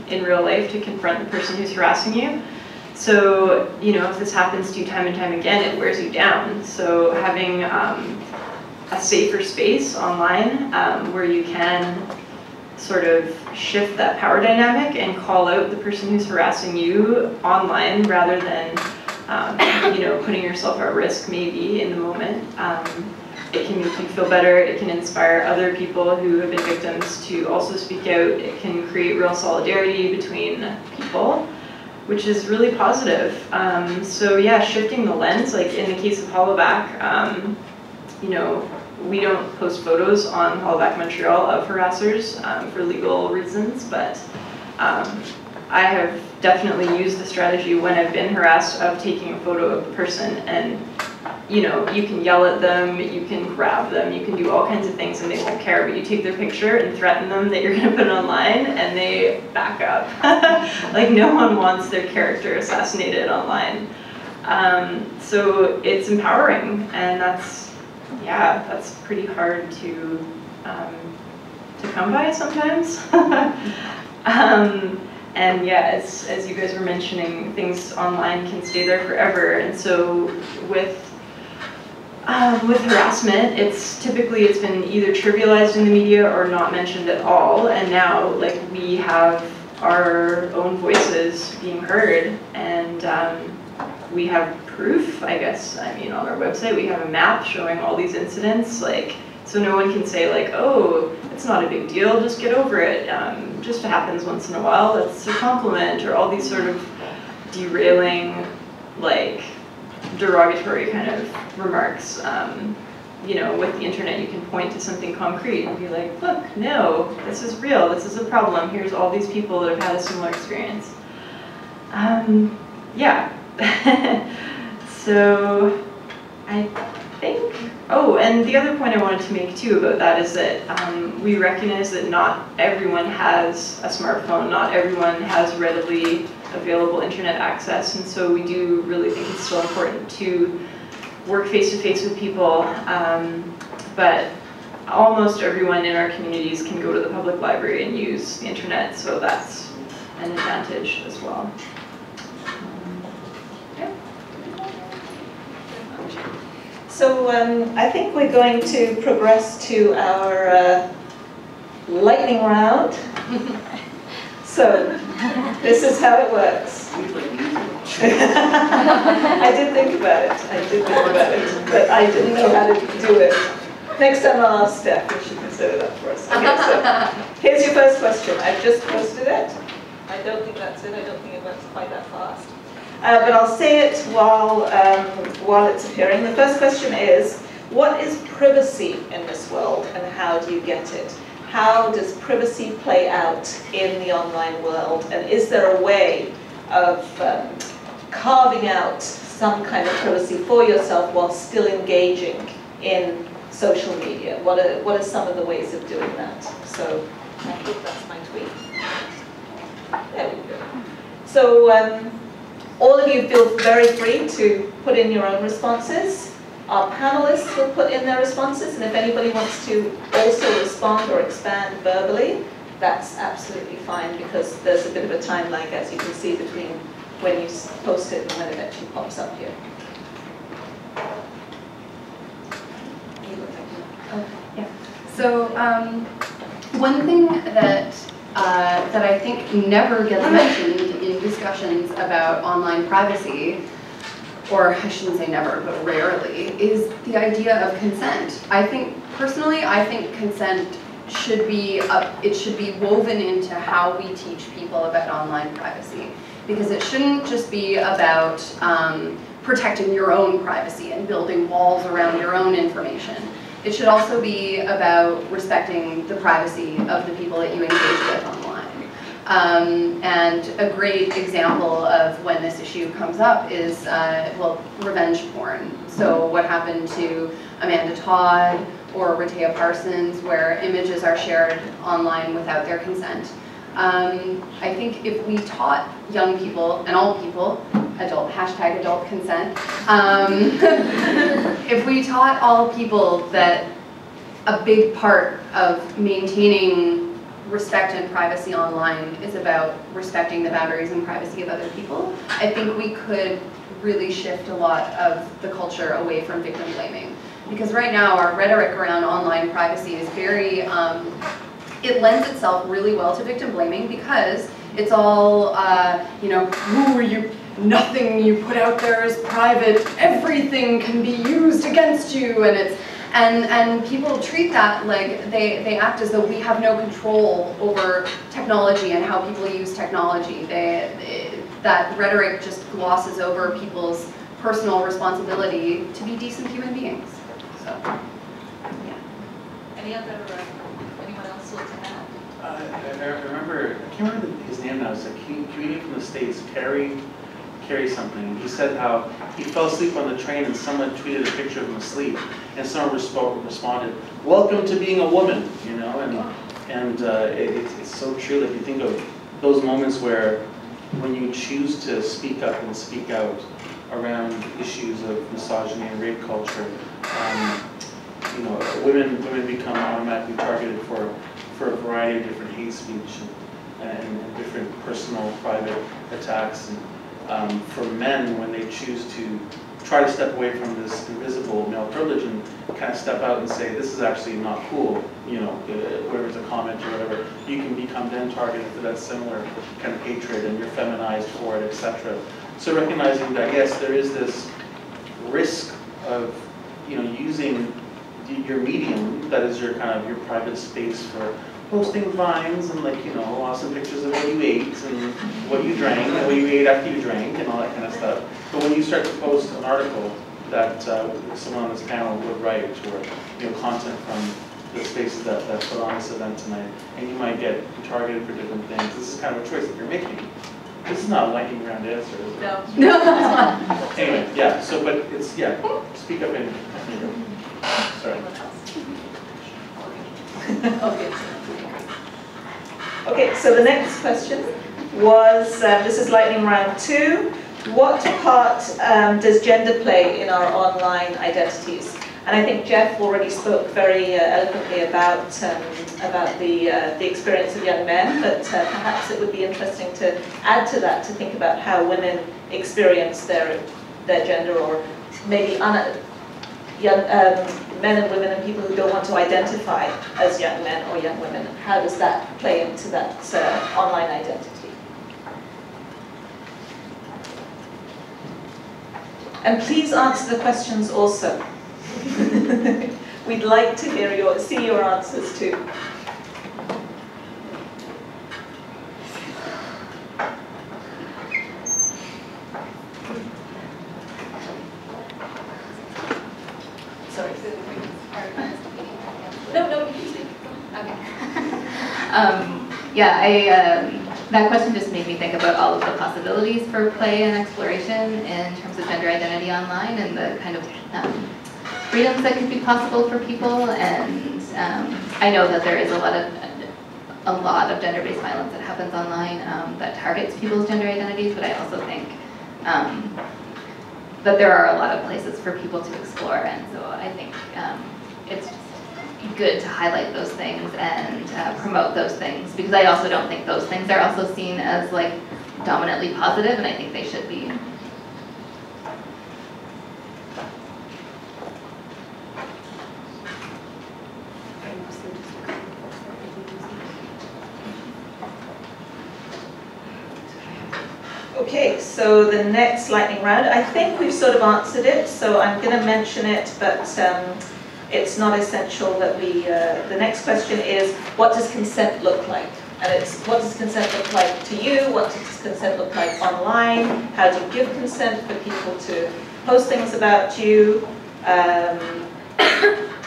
[SPEAKER 5] in real life to confront the person who's harassing you. So, you know, if this happens to you time and time again, it wears you down. So having a safer space online where you can sort of shift that power dynamic and call out the person who's harassing you online rather than you know, putting yourself at risk maybe in the moment. It can make you feel better, it can inspire other people who have been victims to also speak out, it can create real solidarity between people, which is really positive. So yeah, shifting the lens, like in the case of Hollaback, you know, we don't post photos on Hollaback Montreal of harassers for legal reasons, but I have definitely used the strategy when I've been harassed of taking a photo of the person, and you know, you can yell at them, you can grab them, you can do all kinds of things and they won't care, but you take their picture and threaten them that you're going to put it online and they back up. Like no one wants their character assassinated online. So it's empowering, and that's pretty hard to come by sometimes. And yeah, as you guys were mentioning, things online can stay there forever, and so with harassment, it's been either trivialized in the media or not mentioned at all, and now like we have our own voices being heard, and we have proof, I guess. I mean, on our website we have a map showing all these incidents, like, so no one can say like, oh, it's not a big deal, just get over it, just happens once in a while, that's a compliment, or all these sort of derailing, like, derogatory kind of remarks. You know, with the internet you can point to something concrete and be like, look, no, this is real, this is a problem, here's all these people that have had a similar experience. Yeah. So I think, oh, and the other point I wanted to make too about that is that we recognize that not everyone has a smartphone, not everyone has readily available internet access, and so we do really think it's still important to work face-to-face with people, but almost everyone in our communities can go to the public library and use the internet, so that's an advantage as well.
[SPEAKER 1] So I think we're going to progress to our lightning round. So this is how it works. I did think about it, but I didn't know how to do it. Next time I'll ask Steph if she can set it up for us. Okay, so here's your first question. I've just posted it. I don't think that's it. I don't think it went quite that fast. But I'll say it while it's appearing. The first question is, what is privacy in this world and how do you get it? How does privacy play out in the online world? And is there a way of carving out some kind of privacy for yourself while still engaging in social media? What are some of the ways of doing that? So I think that's my tweet. There we go. So all of you feel very free to put in your own responses. Our panelists will put in their responses, and if anybody wants to also respond or expand verbally, that's absolutely fine, because there's a bit of a time lag, as you can see, between when you post it and when it actually pops up here.
[SPEAKER 4] Yeah. So one thing that I think never gets mentioned in discussions about online privacy, or I shouldn't say never, but rarely, is the idea of consent. Personally, I think consent should be woven into how we teach people about online privacy, because it shouldn't just be about protecting your own privacy and building walls around your own information. It should also be about respecting the privacy of the people that you engage with online. And a great example of when this issue comes up is, revenge porn. So what happened to Amanda Todd or Rehtaeh Parsons, where images are shared online without their consent. I think if we taught young people, and all people, adult consent, if we taught all people that a big part of maintaining respect and privacy online is about respecting the boundaries and privacy of other people, I think we could really shift a lot of the culture away from victim blaming. Because right now our rhetoric around online privacy is very, it lends itself really well to victim blaming, because it's all, who are you? Nothing you put out there is private. Everything can be used against you, and it's and people treat that like they act as though we have no control over technology and how people use technology. That rhetoric just glosses over people's personal responsibility to be decent human beings. So, yeah.
[SPEAKER 1] Anyone else want to add?
[SPEAKER 2] I remember, I can't remember his name now. It's a comedian from the States, Carrie something. He said how he fell asleep on the train and someone tweeted a picture of him asleep, and someone responded, "Welcome to being a woman," you know, and it's so true that you think of those moments where when you choose to speak up and speak out around issues of misogyny and rape culture, women become automatically targeted for a variety of different hate speech and different personal, private attacks. And for men, when they choose to try to step away from this invisible male privilege and kind of step out and say, this is actually not cool, whether it's a comment or whatever, you can become then targeted for that similar kind of hatred, and you're feminized for it, etc. So recognizing that, yes, there is this risk of, using your medium, that is your kind of your private space, for posting vines and awesome pictures of what you ate and what you drank and what you ate after you drank and all that kind of stuff. But when you start to post an article that someone on this panel would write, or content from the spaces that put on this event tonight, and you might get targeted for different things, this is kind of a choice that you're making. This is not a lightning round answer, is it?
[SPEAKER 1] No.
[SPEAKER 2] Anyway, yeah. So, but it's speak up and sorry.
[SPEAKER 1] Okay, so the next question was, this is lightning round 2. What part does gender play in our online identities? And I think Jeff already spoke very eloquently about the experience of young men, but perhaps it would be interesting to add to that, to think about how women experience their gender, or maybe men and women and people who don't want to identify as young men or young women. How does that play into that online identity? And please answer the questions also. We'd like to see your answers too. Sorry. No, you can speak.
[SPEAKER 3] Okay. That question just made me think about all of the possibilities for play and exploration in terms of gender identity online and the kind of freedoms that could be possible for people. And I know that there is a lot of gender-based violence that happens online that targets people's gender identities, but I also think that there are a lot of places for people to explore, and so I think it's good to highlight those things and promote those things, because I also don't think those things are also seen as like dominantly positive, and I think they should be.
[SPEAKER 1] Okay, so the next lightning round, I think we've sort of answered it, so I'm going to mention it, but it's not essential that we, the next question is, what does consent look like? And it's, what does consent look like to you? What does consent look like online? How do you give consent for people to post things about you?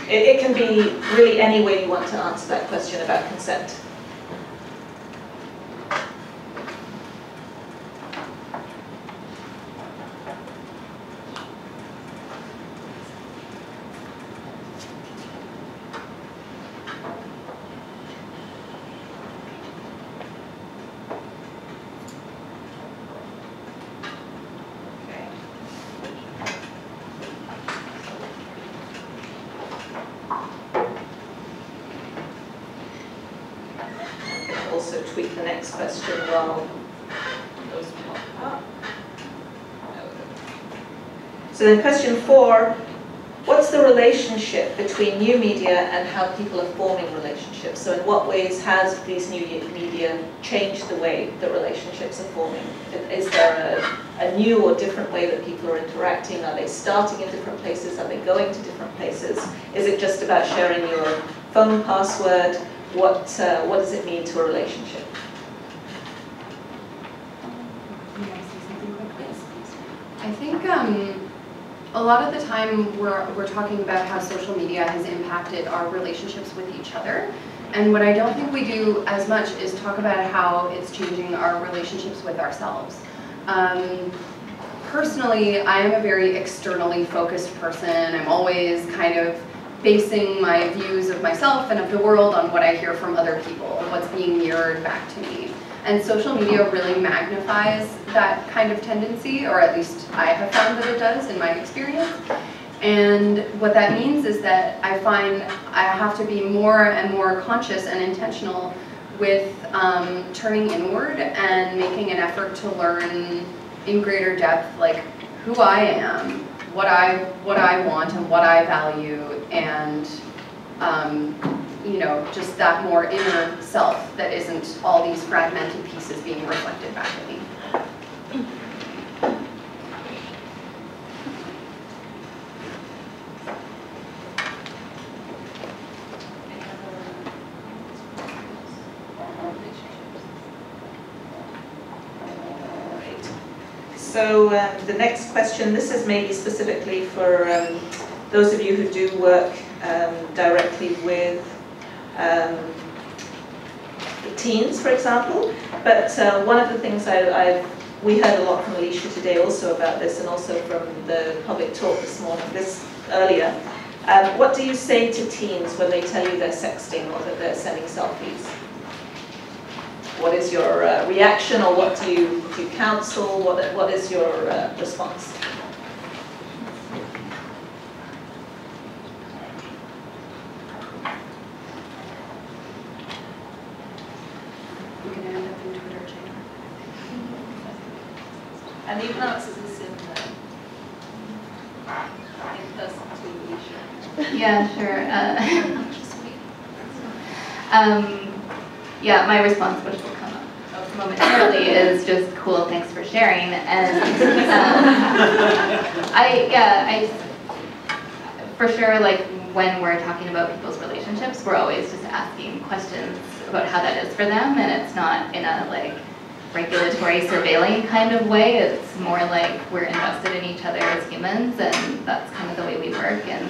[SPEAKER 1] It can be really any way you want to answer that question about consent. Also tweak the next question while those pop up. So then question 4, what's the relationship between new media and how people are forming relationships? So in what ways has these new media changed the way that relationships are forming? Is there a new or different way that people are interacting? Are they starting in different places? Are they going to different places? Is it just about sharing your phone password? What does it mean to a relationship?
[SPEAKER 4] I think a lot of the time we're talking about how social media has impacted our relationships with each other. And what I don't think we do as much is talk about how it's changing our relationships with ourselves. Personally, I am a very externally focused person. I'm always kind of basing my views of myself and of the world on what I hear from other people, what's being mirrored back to me. And social media really magnifies that kind of tendency, or at least I have found that it does in my experience. And what that means is that I find I have to be more and more conscious and intentional with turning inward and making an effort to learn in greater depth, like who I am, what I want and what I value, and you know, just that more inner self that isn't all these fragmented pieces being reflected back at me.
[SPEAKER 1] So the next question, this is maybe specifically for those of you who do work directly with teens, for example. But one of the things we heard a lot from Elicia today also about this, and also from the public talk this morning, earlier. What do you say to teens when they tell you they're sexting or that they're sending selfies? What is your reaction, or what do you counsel? What is your response?
[SPEAKER 4] We're going to end up in Twitter jail.
[SPEAKER 1] And you can answer this in person too, Elicia.
[SPEAKER 3] Yeah, sure. Yeah, my response which will come up. momentarily is just cool, thanks for sharing. And for sure, like when we're talking about people's relationships, we're always just asking questions about how that is for them, and it's not in a like regulatory surveilling kind of way. It's more like we're invested in each other as humans, and that's kind of the way we work. And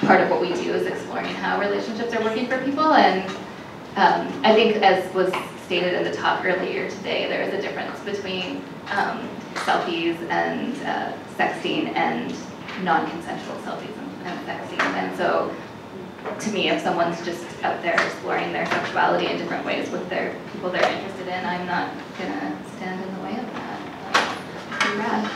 [SPEAKER 3] part of what we do is exploring how relationships are working for people. And I think, as was stated in the talk earlier today, there is a difference between selfies and sexting and non-consensual selfies and sexting. And so, to me, if someone's just out there exploring their sexuality in different ways with their people they're interested in, I'm not gonna stand in the way of that. Pretty rad.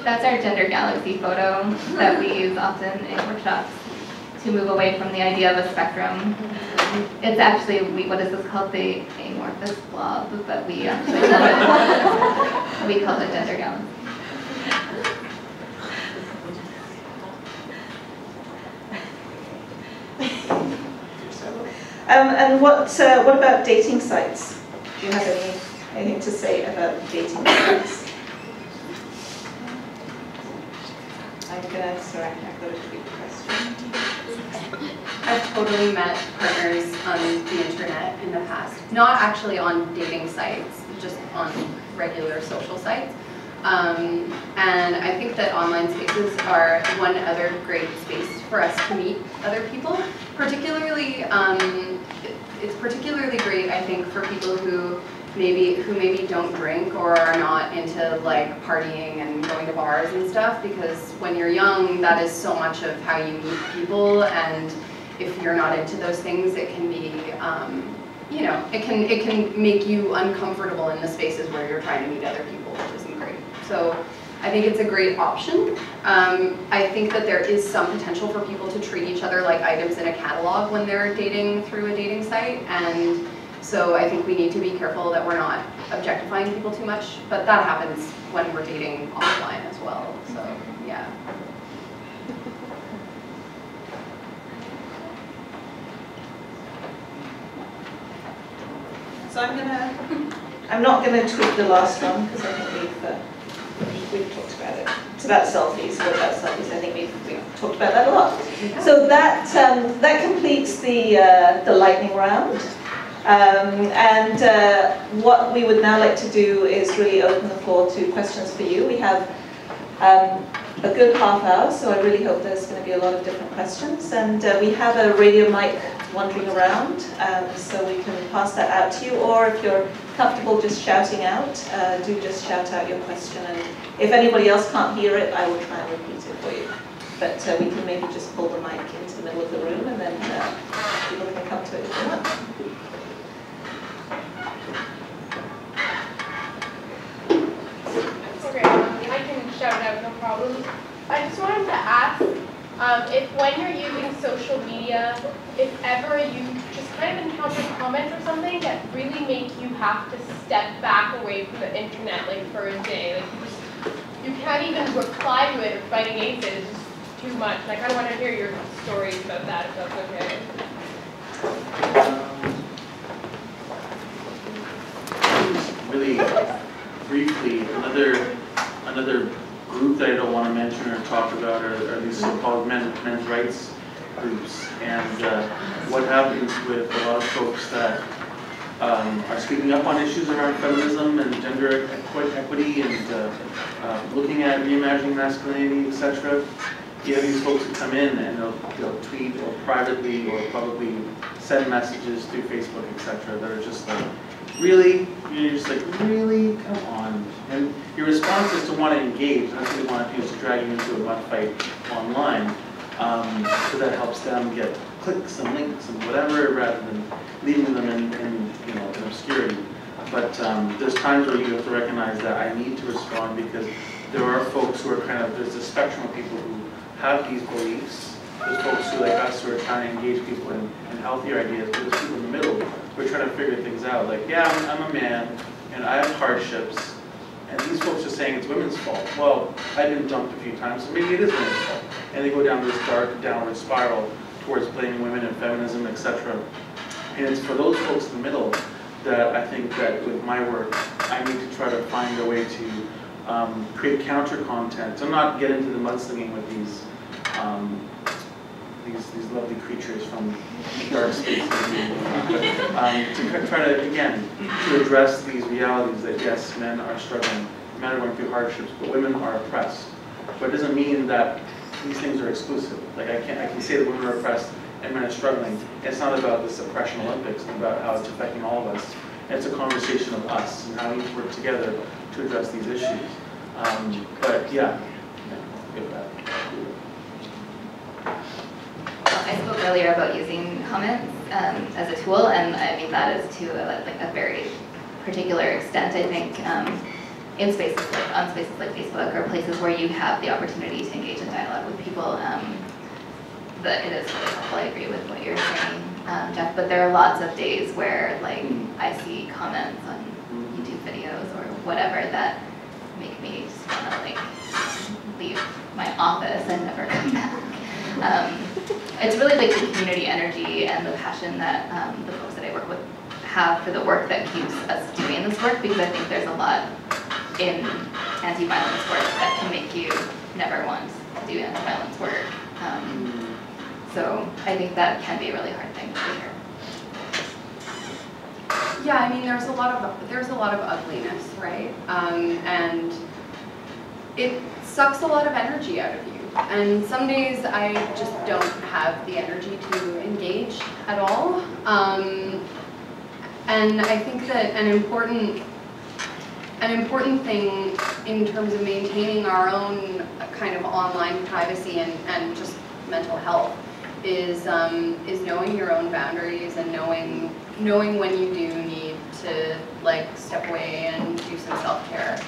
[SPEAKER 3] That's our gender galaxy photo that we use often in workshops to move away from the idea of a spectrum. It's actually, what is this called? The amorphous blob, but we actually call it gender galaxy.
[SPEAKER 1] And what about dating sites? Do you have anything to say about dating sites? I'm going to answer a big question.
[SPEAKER 4] I've totally met partners on the internet in the past. Not actually on dating sites, just on regular social sites. And I think that online spaces are one other great space for us to meet other people. Particularly, it's particularly great, I think, for people who maybe don't drink or are not into like partying and going to bars and stuff, because when you're young, that is so much of how you meet people, and if you're not into those things, it can be, you know, it can make you uncomfortable in the spaces where you're trying to meet other people, which isn't great. So I think it's a great option. I think that there is some potential for people to treat each other like items in a catalog when they're dating through a dating site, and so I think we need to be careful that we're not objectifying people too much, but that happens when we're dating offline as well, so yeah.
[SPEAKER 1] So I'm not gonna tweak the last one because I think we've talked about it. It's about selfies. What about selfies? I think we've talked about that a lot.
[SPEAKER 4] Yeah.
[SPEAKER 1] So that completes the lightning round. What we would now like to do is really open the floor to questions for you. We have a good half hour, so I really hope there's going to be a lot of different questions. And we have a radio mic wandering around, so we can pass that out to you. Or if you're comfortable just shouting out, do just shout out your question. And if anybody else can't hear it, I will try and repeat it for you. But we can maybe just pull the mic into the middle of the room, and then people can come to it if they want.
[SPEAKER 6] Okay, I can shout it out, no problem. I just wanted to ask if when you're using social media, if ever you just kind of encounter comments or something that really make you have to step back away from the internet like for a day. Like you can't even reply to it or fight against it, it's just too much. And I kind of want to hear your stories about that, if that's okay.
[SPEAKER 2] Really briefly, another group that I don't want to mention or talk about are these so-called men's rights groups. And what happens with a lot of folks that are speaking up on issues around feminism and gender equity and looking at reimagining masculinity, etc. You have these folks who come in and they'll tweet or privately or publicly send messages through Facebook, etc. that are just like, really? You're just like, really? Come on. And your response is to want to engage. That's what they want to do, is to drag you into a mud fight online. Because that helps them get clicks and links and whatever, rather than leaving them in obscurity. But there's times where you have to recognize that I need to respond, because there are folks who are there's a spectrum of people who have these beliefs. There's folks who, like us, who are trying to engage people in and healthier ideas, but there's people in the middle who are trying to figure things out. Like, yeah, I'm a man, and I have hardships, and these folks are saying it's women's fault. Well, I've been dumped a few times, so maybe it is women's fault. And they go down this dark, downward spiral towards blaming women and feminism, etc. And it's for those folks in the middle that I think that with my work, I need to try to find a way to create counter content, to not get into the mudslinging with these lovely creatures from dark spaces, to try to, again, to address these realities that yes, men are struggling, men are going through hardships, but women are oppressed. But it doesn't mean that these things are exclusive. Like I can say that women are oppressed and men are struggling. It's not about this oppression Olympics, it's about how it's affecting all of us. It's a conversation of us and how we work together to address these issues. But yeah, give that.
[SPEAKER 3] I spoke earlier about using comments as a tool, and I mean that is to a very particular extent. I think on spaces like Facebook or places where you have the opportunity to engage in dialogue with people, that it is really helpful. I agree with what you're saying, Jeff. But there are lots of days where I see comments on YouTube videos or whatever that make me just want to leave my office and never come back. It's really the community energy and the passion that the folks that I work with have for the work that keeps us doing this work, because I think there's a lot in anti-violence work that can make you never want to do anti-violence work. So I think that can be a really hard thing to hear.
[SPEAKER 4] Yeah, I mean, there's a lot of ugliness, right? And it sucks a lot of energy out of you. And some days I just don't have the energy to engage at all. And I think that an important thing in terms of maintaining our own kind of online privacy and just mental health is knowing your own boundaries and knowing when you do need to step away and do some self-care.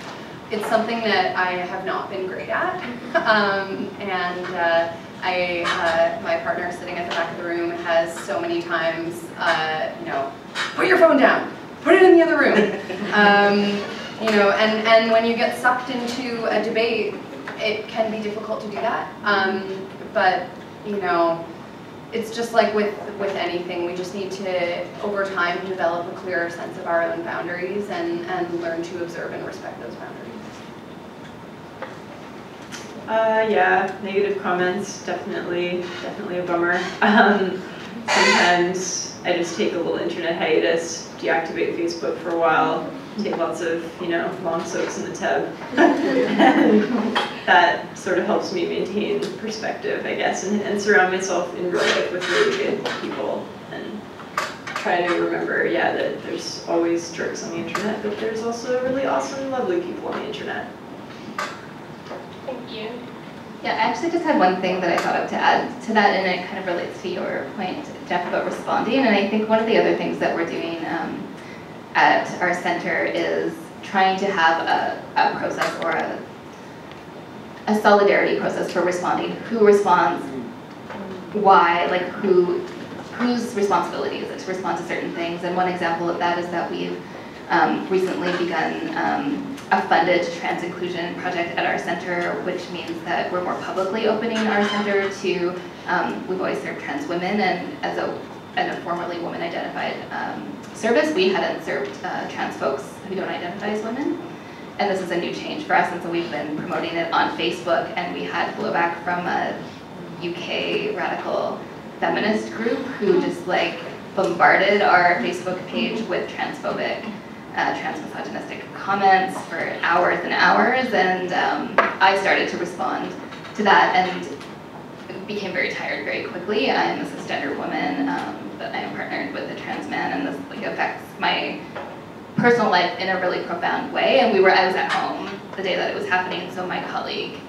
[SPEAKER 4] It's something that I have not been great at, my partner sitting at the back of the room has so many times, put your phone down, put it in the other room, and when you get sucked into a debate, it can be difficult to do that, but it's just like with anything, we just need to, over time, develop a clearer sense of our own boundaries and learn to observe and respect those boundaries.
[SPEAKER 5] Yeah, negative comments, definitely a bummer. Sometimes I just take a little internet hiatus, deactivate Facebook for a while, take lots of, long soaks in the tub. And that sort of helps me maintain perspective, I guess, and surround myself in real life with really good people. And try to remember, that there's always jerks on the internet, but there's also really awesome, lovely people on the internet.
[SPEAKER 6] Thank you.
[SPEAKER 3] Yeah, I actually just had one thing that I thought of to add to that, and it kind of relates to your point, Jeff, about responding. And I think one of the other things that we're doing at our center is trying to have a process or a solidarity process for responding. Who responds, why, whose responsibility is it to respond to certain things? And one example of that is that we've recently begun a funded trans inclusion project at our center, which means that we're more publicly opening our center to, we've always served trans women, and as a formerly woman-identified service, we hadn't served trans folks who don't identify as women. And this is a new change for us, and so we've been promoting it on Facebook, and we had blowback from a UK radical feminist group who just bombarded our Facebook page with transphobic, trans-misogynistic comments for hours and hours, and I started to respond to that and became very tired very quickly. I'm a cisgender woman, but I am partnered with a trans man, and this affects my personal life in a really profound way. And I was at home the day that it was happening, so my colleague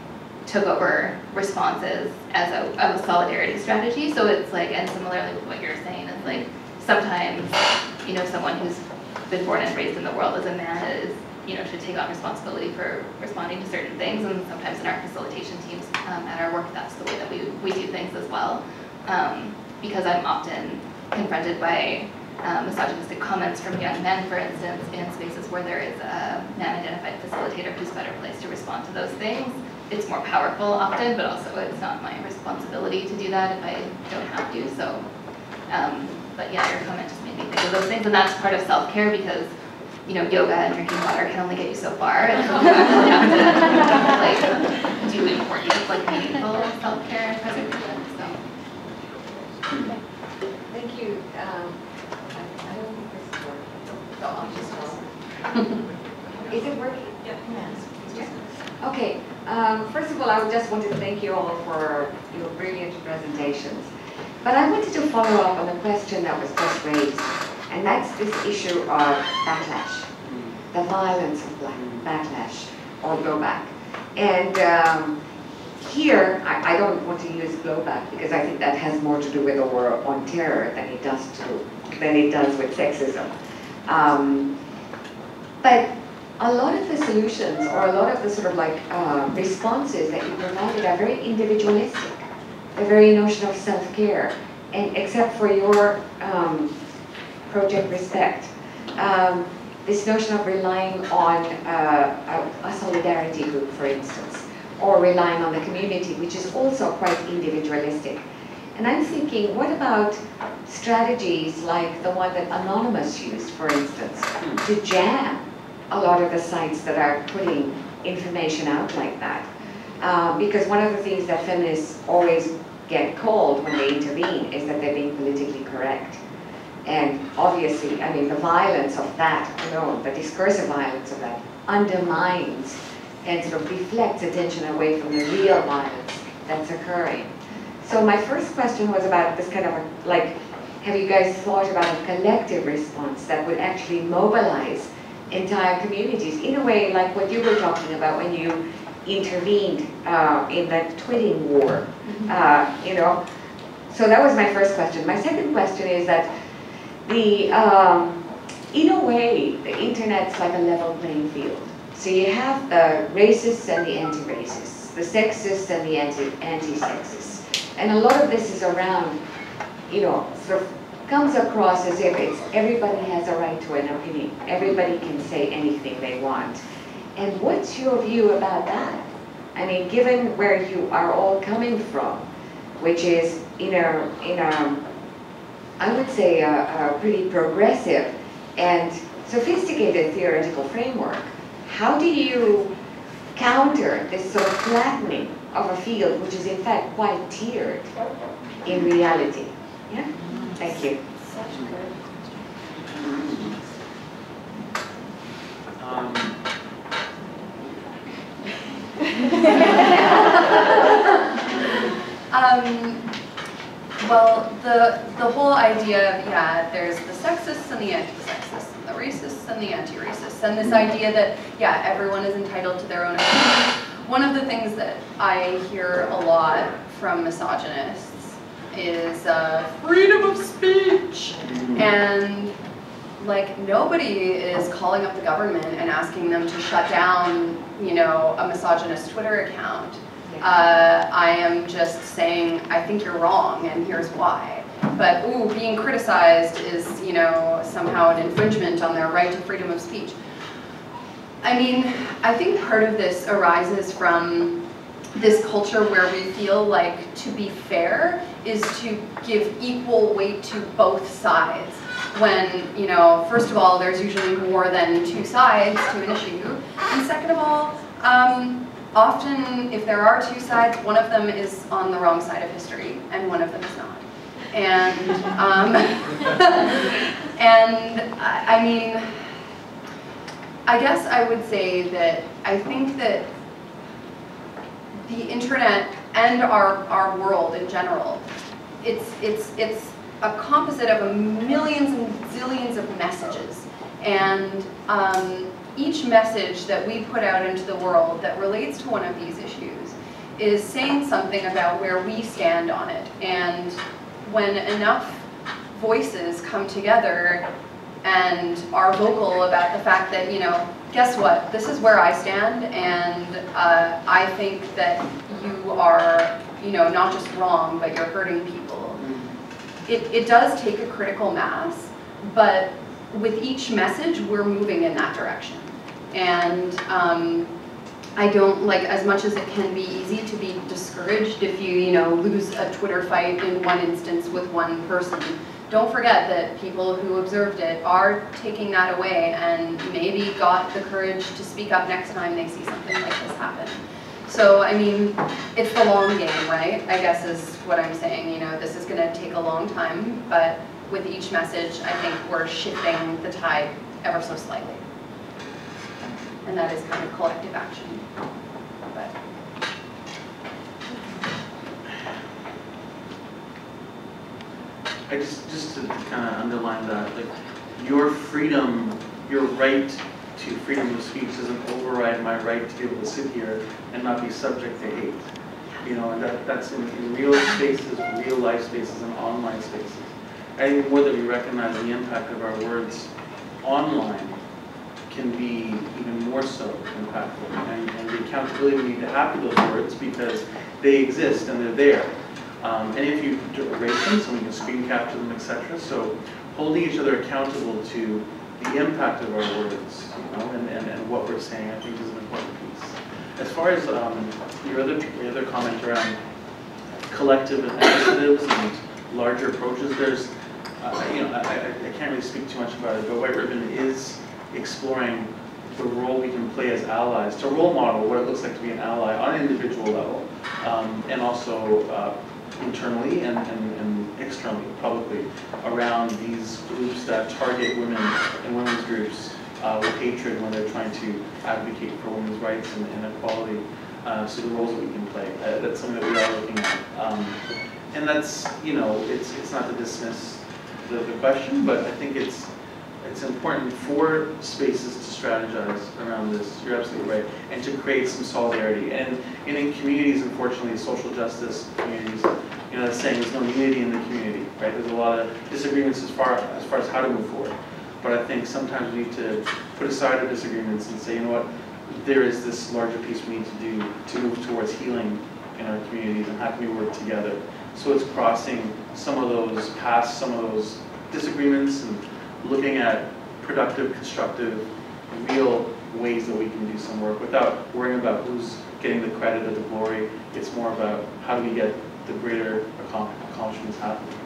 [SPEAKER 3] took over responses as a solidarity strategy. So it's and similarly with what you're saying, it's sometimes, someone who's been born and raised in the world as a man is, should take on responsibility for responding to certain things, and sometimes in our facilitation teams at our work, that's the way that we do things as well. Because I'm often confronted by misogynistic comments from young men, for instance, in spaces where there is a man-identified facilitator who's better placed to respond to those things. It's more powerful often, but also it's not my responsibility to do that if I don't have to. So, but yeah, your comment just made me think of those things, and that's part of self-care because, you know, yoga and drinking water can only get you so far, and so you actually have to like do important, like meaningful self-care and preservation. So.
[SPEAKER 7] Thank you. I don't think this is working. Oh, I'm just Is it working?
[SPEAKER 6] Yeah.
[SPEAKER 7] Okay. First of all, I just want to thank you all for your brilliant presentations. But I wanted to follow up on a question that was just raised, and that's this issue of backlash, the violence of backlash or blowback. And here, I don't want to use blowback because I think that has more to do with the war on terror than it does with sexism. But a lot of the solutions or a lot of the sort of like responses that you provided are very individualistic. The very notion of self-care, and except for your project Respect, this notion of relying on a solidarity group, for instance, or relying on the community, which is also quite individualistic. And I'm thinking, what about strategies like the one that Anonymous used, for instance, to jam a lot of the sites that are putting information out like that? Because one of the things that feminists always get called when they intervene is that they're being politically correct. And obviously, I mean, the violence of that alone, the discursive violence of that, undermines and sort of deflects attention away from the real violence that's occurring. So my first question was about this kind of like, have you guys thought about a collective response that would actually mobilize entire communities in a way like what you were talking about when you intervened in that twitting war, you know? So that was my first question. My second question is that in a way, the internet's like a level playing field. So you have the racists and the anti-racists, the sexists and the anti-sexists. And a lot of this is around, you know, sort of comes across as if it's everybody has a right to an opinion. Everybody can say anything they want. And what's your view about that? I mean, given where you are all coming from, which is in a I would say a pretty progressive and sophisticated theoretical framework, how do you counter this sort of flattening of a field which is in fact quite tiered in reality? Yeah? Thank you.
[SPEAKER 4] Well, the whole idea of, yeah, there's the sexists and the anti-sexists, and the racists and the anti-racists, and this idea that, yeah, everyone is entitled to their own opinion. One of the things that I hear a lot from misogynists is freedom of speech, and like nobody is calling up the government and asking them to shut down, you know, a misogynist Twitter account. I am just saying, I think you're wrong, and here's why. But, ooh, being criticized is, you know, somehow an infringement on their right to freedom of speech. I mean, I think part of this arises from this culture where we feel like to be fair is to give equal weight to both sides. When, you know, first of all, there's usually more than two sides to an issue. And second of all, often, if there are two sides, one of them is on the wrong side of history, and one of them is not. And, and I mean, I guess I would say that I think that the internet and our world in general, it's a composite of millions and zillions of messages, and each message that we put out into the world that relates to one of these issues is saying something about where we stand on it. And when enough voices come together and are vocal about the fact that, you know, guess what, this is where I stand, and I think that you are, you know, not just wrong, but you're hurting people. it does take a critical mass, but with each message, we're moving in that direction. And I don't, like, as much as it can be easy to be discouraged if you lose a Twitter fight in one instance with one person, don't forget that people who observed it are taking that away and maybe got the courage to speak up next time they see something like this happen. So, I mean, it's the long game, right? I guess is what I'm saying. This is going to take a long time, but with each message, I think we're shifting the tide ever so slightly. And that is kind of collective action. But
[SPEAKER 2] I just to kind of underline that, like, your freedom, your right to freedom of speech doesn't override my right to be able to sit here and not be subject to hate. And that's in real spaces, real life spaces, and online spaces. I think more that we recognize the impact of our words online can be even more so impactful. And the accountability we need to have for those words, because they exist and they're there. And if you erase them, so we can screen capture them, etc. So holding each other accountable to the impact of our words, and what we're saying, I think is an important piece. As far as your other comment around collective initiatives and larger approaches, there's, I can't really speak too much about it, but White Ribbon is exploring the role we can play as allies, to role model what it looks like to be an ally on an individual level, and also internally and externally, publicly, around these groups that target women and women's groups with hatred when they're trying to advocate for women's rights and equality. So the roles that we can play, that's something that we are looking at. And that's, it's not to dismiss the question, but I think it's important for spaces to strategize around this. You're absolutely right, and to create some solidarity. And in communities, unfortunately, social justice communities, that's saying there's no unity in the community, right? There's a lot of disagreements as far as how to move forward. But I think sometimes we need to put aside our disagreements and say, what, there is this larger piece we need to do to move towards healing in our communities, and how can we work together? So it's crossing some of those paths, some of those disagreements, and looking at productive, constructive, real ways that we can do some work without worrying about who's getting the credit or the glory. It's more about how do we get the greater accomplishments happening.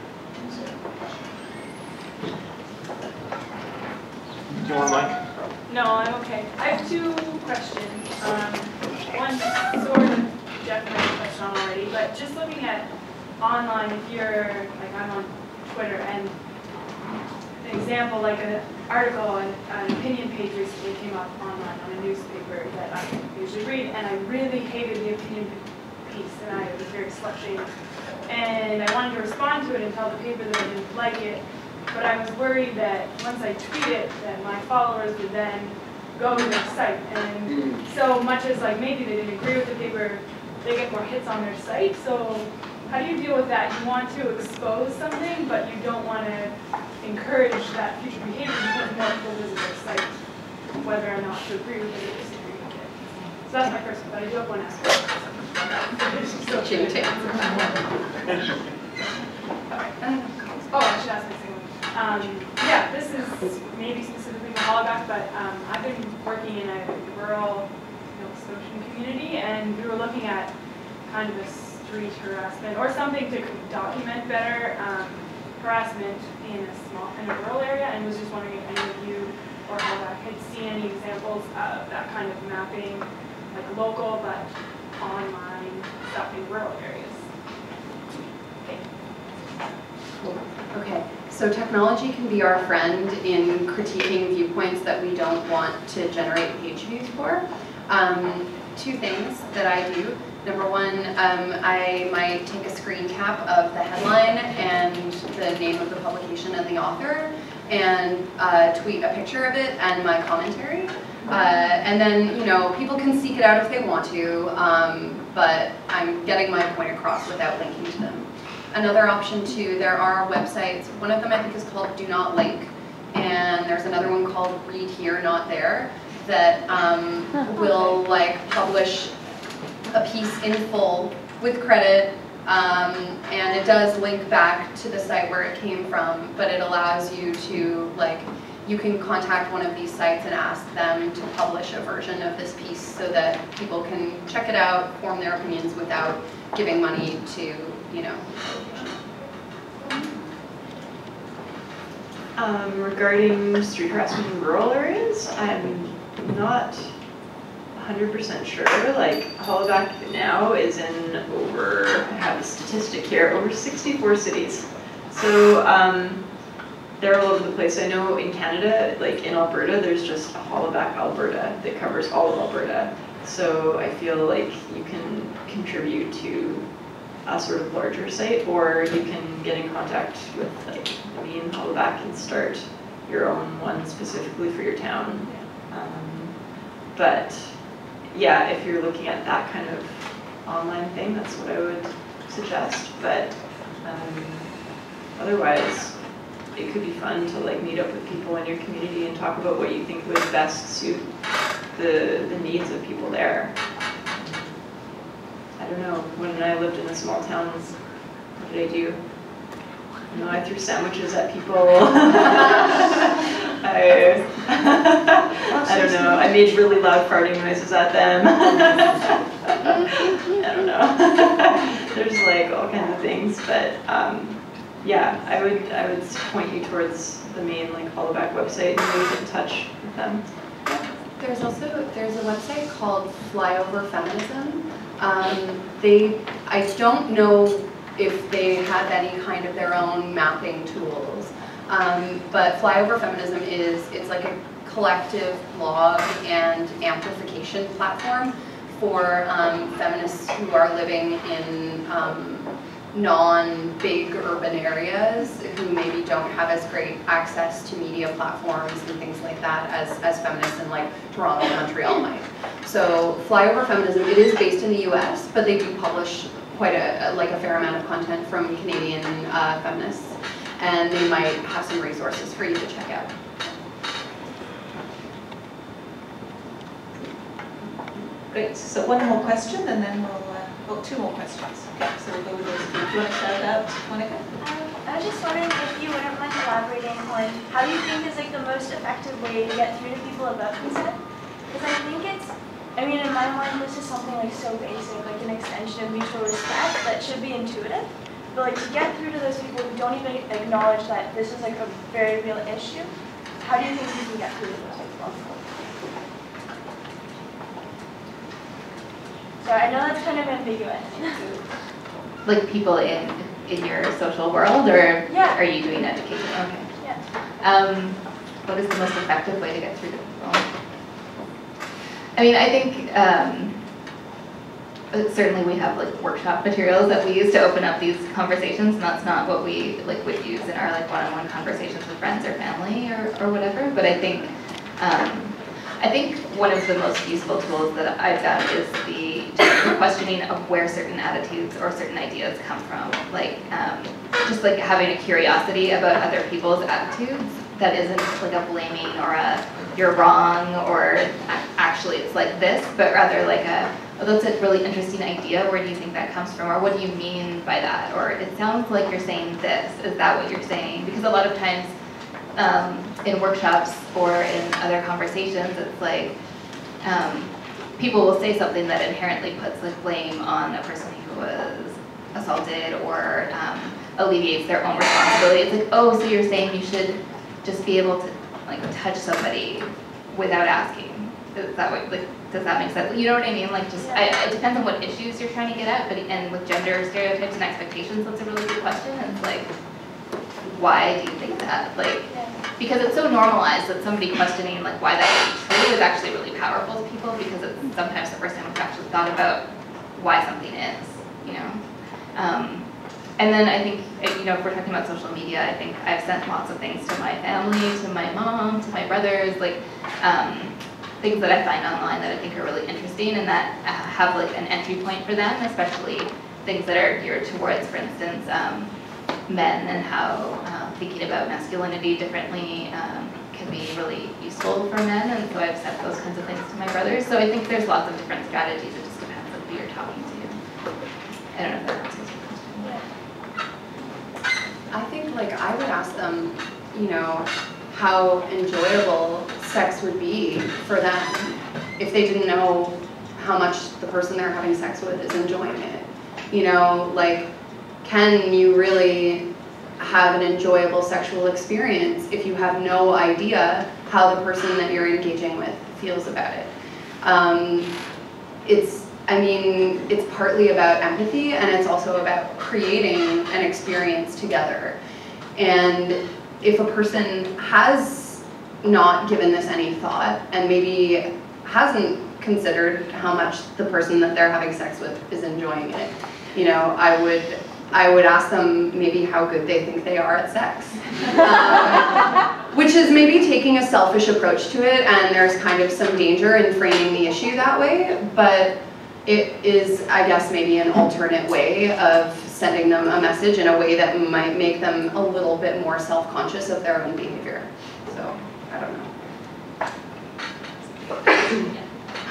[SPEAKER 8] Do you want a mic?
[SPEAKER 9] No, I'm okay. I have two questions. One sort of Jeff might have touched on already, but just looking at online, if you're, like, I'm on Twitter, and an example, like an article on an opinion page recently came up online on a newspaper that I usually read, and I really hated the opinion piece, and I was very slut-shamed. And I wanted to respond to it and tell the paper that I didn't like it, but I was worried that once I tweet it, that my followers would then go to their site. And so much as, like, maybe they didn't agree with the paper, they get more hits on their site. So how do you deal with that? You want to expose something, but you don't want to encourage that future behavior because more people visit their site, whether or not to agree with it or disagree with it. So that's my first one, but I do have one aspect. So
[SPEAKER 4] Jim Taylor.
[SPEAKER 9] Oh, I should ask my second one. Yeah, this is maybe specifically in Hollaback, but I've been working in a rural Nova Scotian community, and we were looking at kind of a street harassment or something to document better harassment in a rural area, and was just wondering if any of you or Hollaback had seen any examples of that kind of mapping, like local but online stuff in rural areas.
[SPEAKER 4] Okay, so technology can be our friend in critiquing viewpoints that we don't want to generate page views for. Two things that I do. Number one, I might take a screen cap of the headline and the name of the publication and the author, and tweet a picture of it and my commentary. And then, people can seek it out if they want to, but I'm getting my point across without linking to them. Another option too, there are websites, one of them I think is called Do Not Link, and there's another one called Read Here, Not There, that will publish a piece in full with credit And it does link back to the site where it came from, but it allows you to, like, you can contact one of these sites and ask them to publish a version of this piece so that people can check it out, form their opinions without giving money to, you know.
[SPEAKER 5] Regarding street harassment in rural areas, I'm not 100% sure. Like, Hollaback now is in over, I have a statistic here, over 64 cities. So they're all over the place. I know in Canada, like in Alberta, there's just a Hollaback Alberta that covers all of Alberta. So I feel like you can contribute to a sort of larger site, or you can get in contact with like me and Hollaback and start your own one specifically for your town. But yeah, if you're looking at that kind of online thing, that's what I would suggest. But otherwise, it could be fun to like meet up with people in your community and talk about what you think would best suit the needs of people there. I don't know, when I lived in a small town, what did I do? You know, I threw sandwiches at people. I don't know, I made really loud farting noises at them. I don't know. There's like all kinds of things, but yeah, I would point you towards the main like Hollaback website and maybe get in touch with them.
[SPEAKER 4] There's a website called Flyover Feminism. I don't know if they have any kind of their own mapping tools, but Flyover Feminism it's like a collective blog and amplification platform for feminists who are living in non-big urban areas who maybe don't have as great access to media platforms and things like that as feminists in like Toronto and Montreal might. So Flyover Feminism, it is based in the US, but they do publish quite a fair amount of content from Canadian feminists, and they might have some resources for you to check out.
[SPEAKER 1] Great, so one more question and then we'll, two more questions. Okay, so we'll go with those two. Do you want to shout out, Monica?
[SPEAKER 8] I was just wondering if you wouldn't mind elaborating on how you think is like the most effective way to get through to people about consent? Because I think in my mind, this is something like so basic, like an extension of mutual respect that should be intuitive. But like to get through to those people who don't even acknowledge that this is like a very real issue, how do you think you can get through to those people? So I know that's kind of ambiguous.
[SPEAKER 3] Like people in your social world, or
[SPEAKER 8] yeah.
[SPEAKER 3] Are you doing education? Okay.
[SPEAKER 8] Yeah.
[SPEAKER 3] What is the most effective way to get through to people? I mean, I think certainly we have like workshop materials that we use to open up these conversations, and that's not what we like would use in our like one-on-one conversations with friends or family or whatever. But I think one of the most useful tools that I've found is the questioning of where certain attitudes or certain ideas come from. Like just like having a curiosity about other people's attitudes that isn't like a blaming or a you're wrong or actually it's like this, but rather like oh, that's a really interesting idea. Where do you think that comes from? Or what do you mean by that? Or it sounds like you're saying this. Is that what you're saying? Because a lot of times in workshops or in other conversations, it's like people will say something that inherently puts like blame on a person who was assaulted or alleviates their own responsibility. It's like, oh, so you're saying you should just be able to like touch somebody without asking. Is that what, like, does that make sense? You know what I mean? Like, just it depends on what issues you're trying to get at. But and with gender stereotypes and expectations, that's a really good question. And it's like, why do you think that? Like, because it's so normalized that somebody questioning like why that would be true is actually really powerful to people, because it's sometimes the first time we've actually thought about why something is, you know. And then I think, you know, if we're talking about social media, I think I've sent lots of things to my family, to my mom, to my brothers, like things that I find online that I think are really interesting and that have like an entry point for them, especially things that are geared towards, for instance, men and how thinking about masculinity differently can be really useful for men. And so I've sent those kinds of things to my brothers. So I think there's lots of different strategies. It just depends on who you're talking to. I don't know if that answers your question.
[SPEAKER 4] I think like I would ask them, you know, how enjoyable sex would be for them if they didn't know how much the person they're having sex with is enjoying it. You know, like, can you really have an enjoyable sexual experience if you have no idea how the person that you're engaging with feels about it? It's partly about empathy, and it's also about creating an experience together. And if a person has not given this any thought and maybe hasn't considered how much the person that they're having sex with is enjoying it, you know, I would ask them maybe how good they think they are at sex. Which is maybe taking a selfish approach to it, and there's kind of some danger in framing the issue that way, but it is, I guess, maybe an alternate way of sending them a message in a way that might make them a little bit more self-conscious of their own behavior. So, I don't know.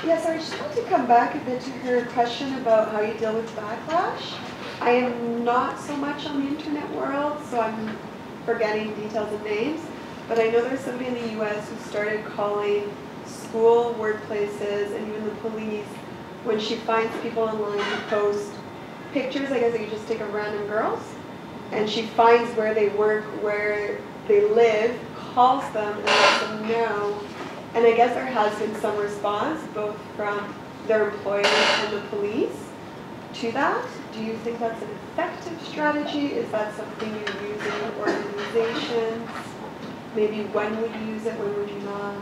[SPEAKER 10] Yes, I just want to come back a bit to her question about how you deal with backlash. I am not so much on the internet world, so I'm forgetting details of names, but I know there's somebody in the US who started calling school, workplaces, and even the police when she finds people online who post pictures, I guess that you just take of random girls, and she finds where they work, where they live, calls them and lets them know. And I guess there has been some response, both from their employers and the police, to that. Do you think that's an effective strategy? Is that something you use in organizations? Maybe when would you use it, when would you not?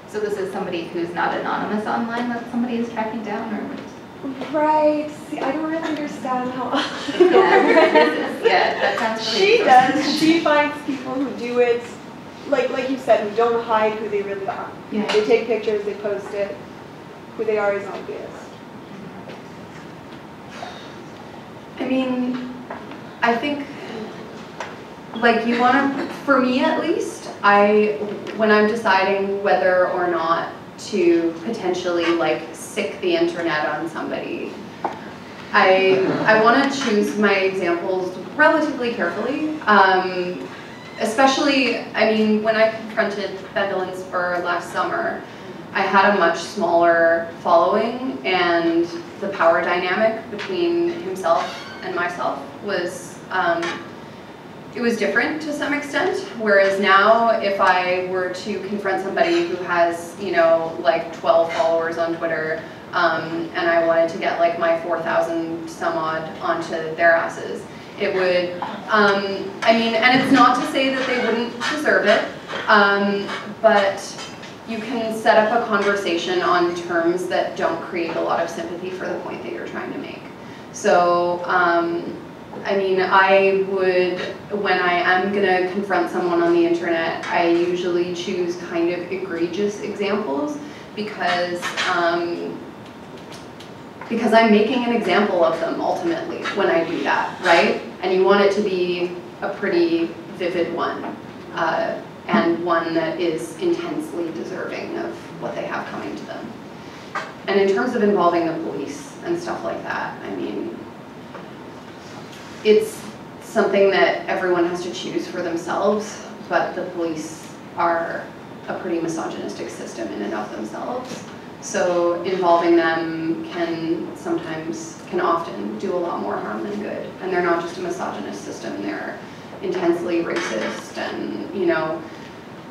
[SPEAKER 3] So this is somebody who's not anonymous online that somebody is tracking down, or what?
[SPEAKER 10] Right. See, I don't really understand how.
[SPEAKER 3] Yeah, that sounds really
[SPEAKER 10] She does. She finds people who do it, like you said, who don't hide who they really are.
[SPEAKER 3] Yeah.
[SPEAKER 10] They take pictures, they post it. Who they are is obvious.
[SPEAKER 4] I mean, I think, like, you want to, for me at least, when I'm deciding whether or not to potentially, like, sick the internet on somebody, I want to choose my examples relatively carefully. Especially, I mean, when I confronted Bendel and Spur last summer, I had a much smaller following, and the power dynamic between himself and myself was, it was different to some extent. Whereas now, if I were to confront somebody who has, you know, like 12 followers on Twitter, and I wanted to get like my 4,000 some odd onto their asses, it would, I mean, and it's not to say that they wouldn't deserve it, but you can set up a conversation on terms that don't create a lot of sympathy for the point that you're trying to make. So, I mean, I would, when I am going to confront someone on the internet, I usually choose kind of egregious examples because I'm making an example of them ultimately when I do that, right? And you want it to be a pretty vivid one, and one that is intensely deserving of what they have coming to them. And in terms of involving the police and stuff like that, I mean, it's something that everyone has to choose for themselves, but the police are a pretty misogynistic system in and of themselves. So involving them can often do a lot more harm than good. And they're not just a misogynist system, they're intensely racist, and, you know,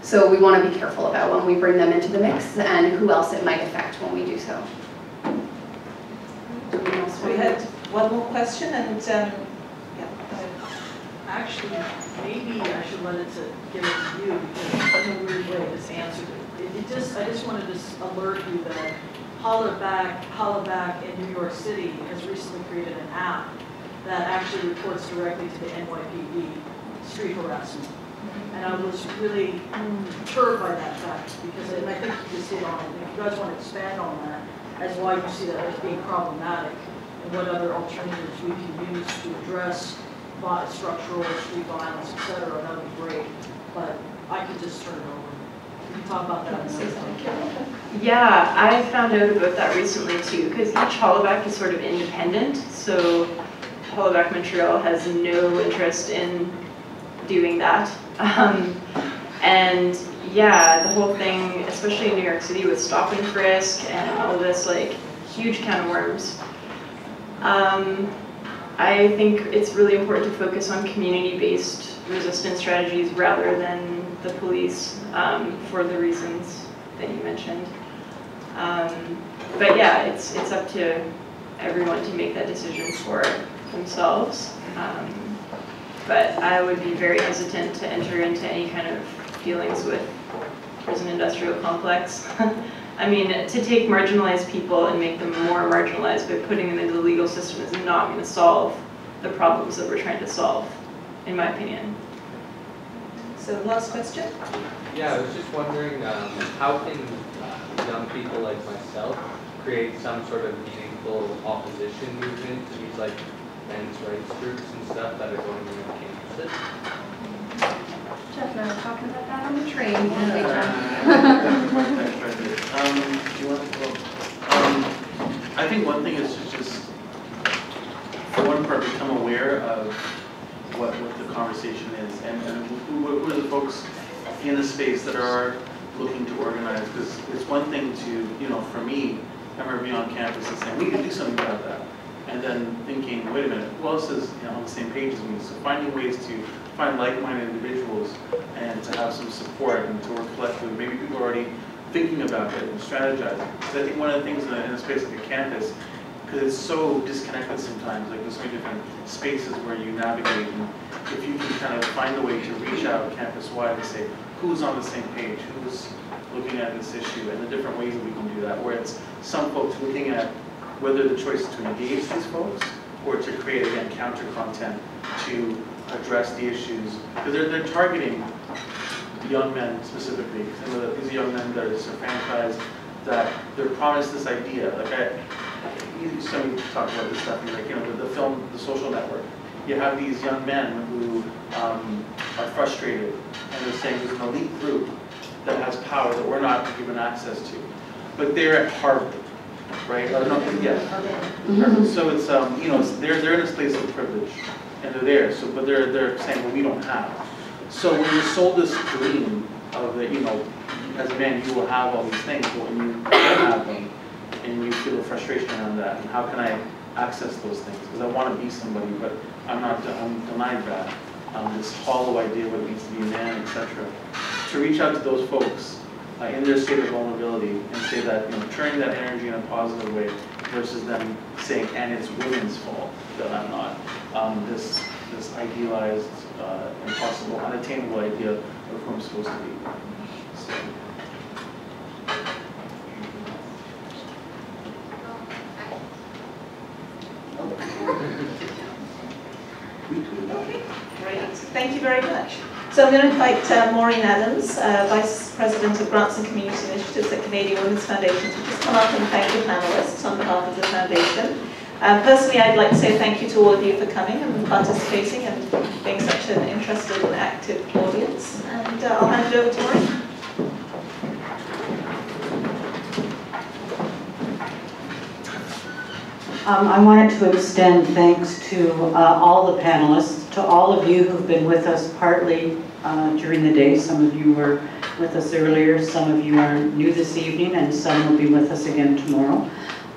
[SPEAKER 4] so we want to be careful about when we bring them into the mix and who else it might affect when we do so.
[SPEAKER 1] We had one more question, and yeah, go ahead.
[SPEAKER 11] Actually, maybe I should let it give it to you, because in a weird way this answered it. I just wanted to alert you that Hollaback in New York City has recently created an app that actually reports directly to the NYPD street harassment. And I was really perturbed by that fact, because I think you just hit on it. If you guys want to expand on that, as why you see that as being problematic, and what other alternatives we can use to address structural street violence, etc., that would be great. But I could just turn it over. you talk about that?
[SPEAKER 5] Yeah, I found out about that recently too, because each Hollaback is sort of independent. So Hollaback Montreal has no interest in doing that. And yeah, the whole thing, especially in New York City with stop and frisk and all this like huge can of worms. I think it's really important to focus on community-based resistance strategies rather than the police for the reasons that you mentioned. But yeah, it's up to everyone to make that decision for themselves. But I would be very hesitant to enter into any kind of dealings with prison industrial complex. I mean, to take marginalized people and make them more marginalized by putting them into the legal system is not going to solve the problems that we're trying to solve, in my opinion.
[SPEAKER 1] So last question?
[SPEAKER 12] Yeah, I was just wondering, how can young people like myself create some sort of meaningful opposition movement to these like men's rights groups and stuff that are going around campuses?
[SPEAKER 4] Jeff and I were talking about that on the train.
[SPEAKER 2] Do you want to go? I think one thing is to just, for one part, become aware of what the conversation is and who are the folks in the space that are looking to organize. Because it's one thing to, for me, I remember being on campus and saying, we can do something about that. And then thinking, wait a minute, who else is on the same page as me? So finding ways to find like-minded individuals and to have some support and to work collectively. Maybe people are already thinking about it and strategizing. So I think one of the things in a space like a campus, because it's so disconnected sometimes, like there's so many different spaces where you navigate, and if you can kind of find a way to reach out campus-wide and say, who's on the same page, who's looking at this issue, and the different ways that we can do that, where it's some folks looking at whether the choice is to engage these folks or to create, again, counter content to address the issues. Because they're targeting young men specifically. These young men that are disenfranchised, that they're promised this idea. Like some talk about this stuff, like, the film, The Social Network. You have these young men who are frustrated, and they're saying there's an elite group that has power that we're not given access to. But they're at Harvard. Right? Or not, yeah. So it's they're in a place of privilege, and they're there. So, but they're saying, well, we don't have. So when you're sold this dream of that, as a man, you will have all these things, but when you don't have them, and you feel frustration around that, and how can I access those things? Because I want to be somebody, but I'm denied that. This hollow idea of what it means to be a man, etc. To reach out to those folks in their state of vulnerability and say that, turning that energy in a positive way versus them saying, and it's women's fault that I'm not. This idealized, impossible, unattainable idea of who I'm supposed to be. So.
[SPEAKER 1] Okay, great. Thank you very much. So I'm going to invite Maureen Adams, Vice President of Grants and Community Initiatives at Canadian Women's Foundation, to just come up and thank the panelists on behalf of the Foundation. Personally, I'd like to say thank you to all of you for coming and participating and being such an interested and active audience. And I'll hand it over to Maureen.
[SPEAKER 13] I wanted to extend thanks to all the panelists, to all of you who've been with us partly during the day. Some of you were with us earlier, some of you are new this evening, and some will be with us again tomorrow.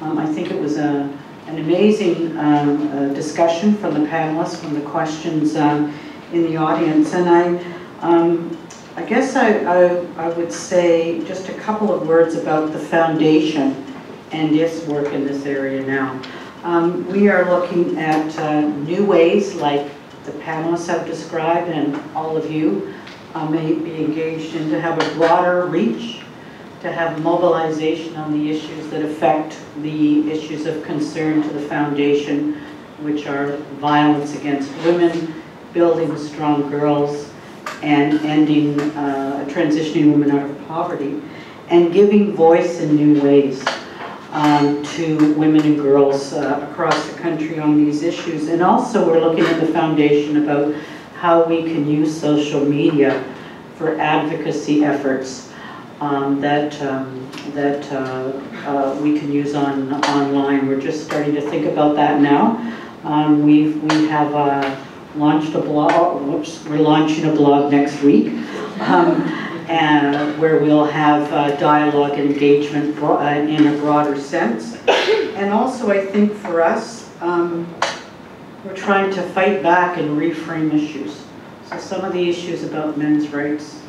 [SPEAKER 13] I think it was an amazing discussion from the panelists, from the questions in the audience. And I guess I would say just a couple of words about the Foundation and its work in this area now. We are looking at new ways, like the panelists have described, and all of you may be engaged in, to have a broader reach, to have mobilization on the issues that affect the issues of concern to the Foundation, which are violence against women, building strong girls, and ending transitioning women out of poverty, and giving voice in new ways to women and girls across the country on these issues. And also we're looking at the Foundation about how we can use social media for advocacy efforts that we can use online. We're just starting to think about that now. We have launched a blog. We're launching a blog next week, and where we'll have dialogue and engagement in a broader sense. And also, I think for us, we're trying to fight back and reframe issues. So some of the issues about men's rights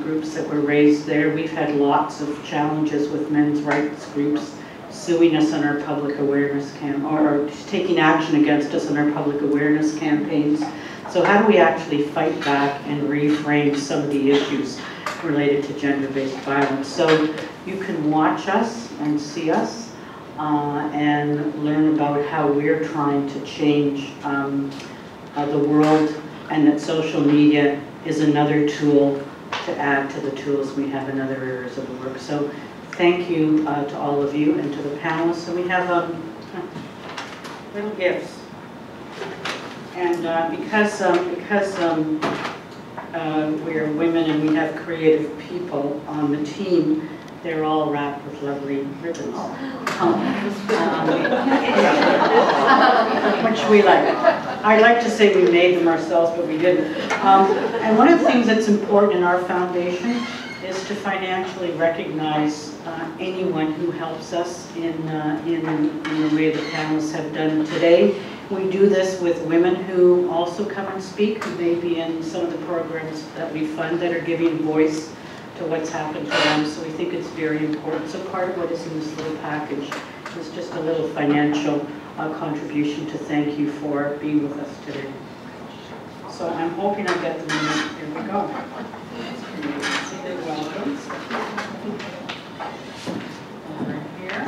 [SPEAKER 13] groups that were raised there, we've had lots of challenges with men's rights groups suing us on our public awareness or taking action against us on our public awareness campaigns. So how do we actually fight back and reframe some of the issues related to gender-based violence? So you can watch us and see us and learn about how we're trying to change the world, and that social media is another tool to add to the tools we have in other areas of the work. So thank you to all of you and to the panelists. So we have little gifts. And because we're women and we have creative people on the team, they're all wrapped with lovely ribbons. Which we like. I'd like to say we made them ourselves, but we didn't. And one of the things that's important in our foundation is to financially recognize anyone who helps us in the way the panelists have done today. We do this with women who also come and speak, who may be in some of the programs that we fund that are giving voice to what's happened to them. So we think it's very important. So part of what is in this little package is just a little financial contribution to thank you for being with us today. So I'm hoping I get them in. Here we go. Welcome. Over here.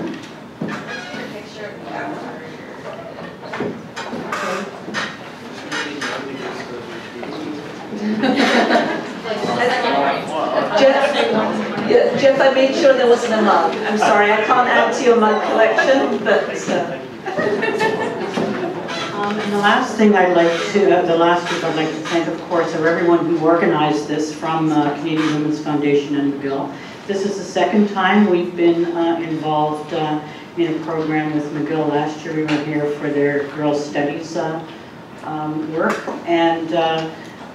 [SPEAKER 1] Jeff, I made sure there wasn't a mug. I'm sorry, I can't add to your mug collection, but.
[SPEAKER 13] And the last thing I'd like to, the last group I'd like to thank, of course, are everyone who organized this from Canadian Women's Foundation and McGill. This is the second time we've been involved in a program with McGill. Last year we were here for their Girls Studies work, and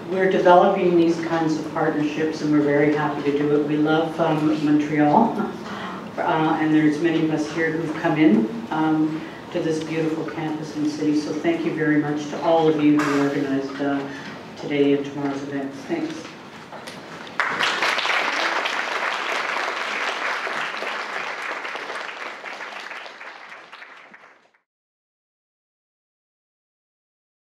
[SPEAKER 13] we're developing these kinds of partnerships, and we're very happy to do it. We love Montreal, and there's many of us here who've come in to this beautiful campus and city. So thank you very much to all of you who organized today and tomorrow's events. Thanks.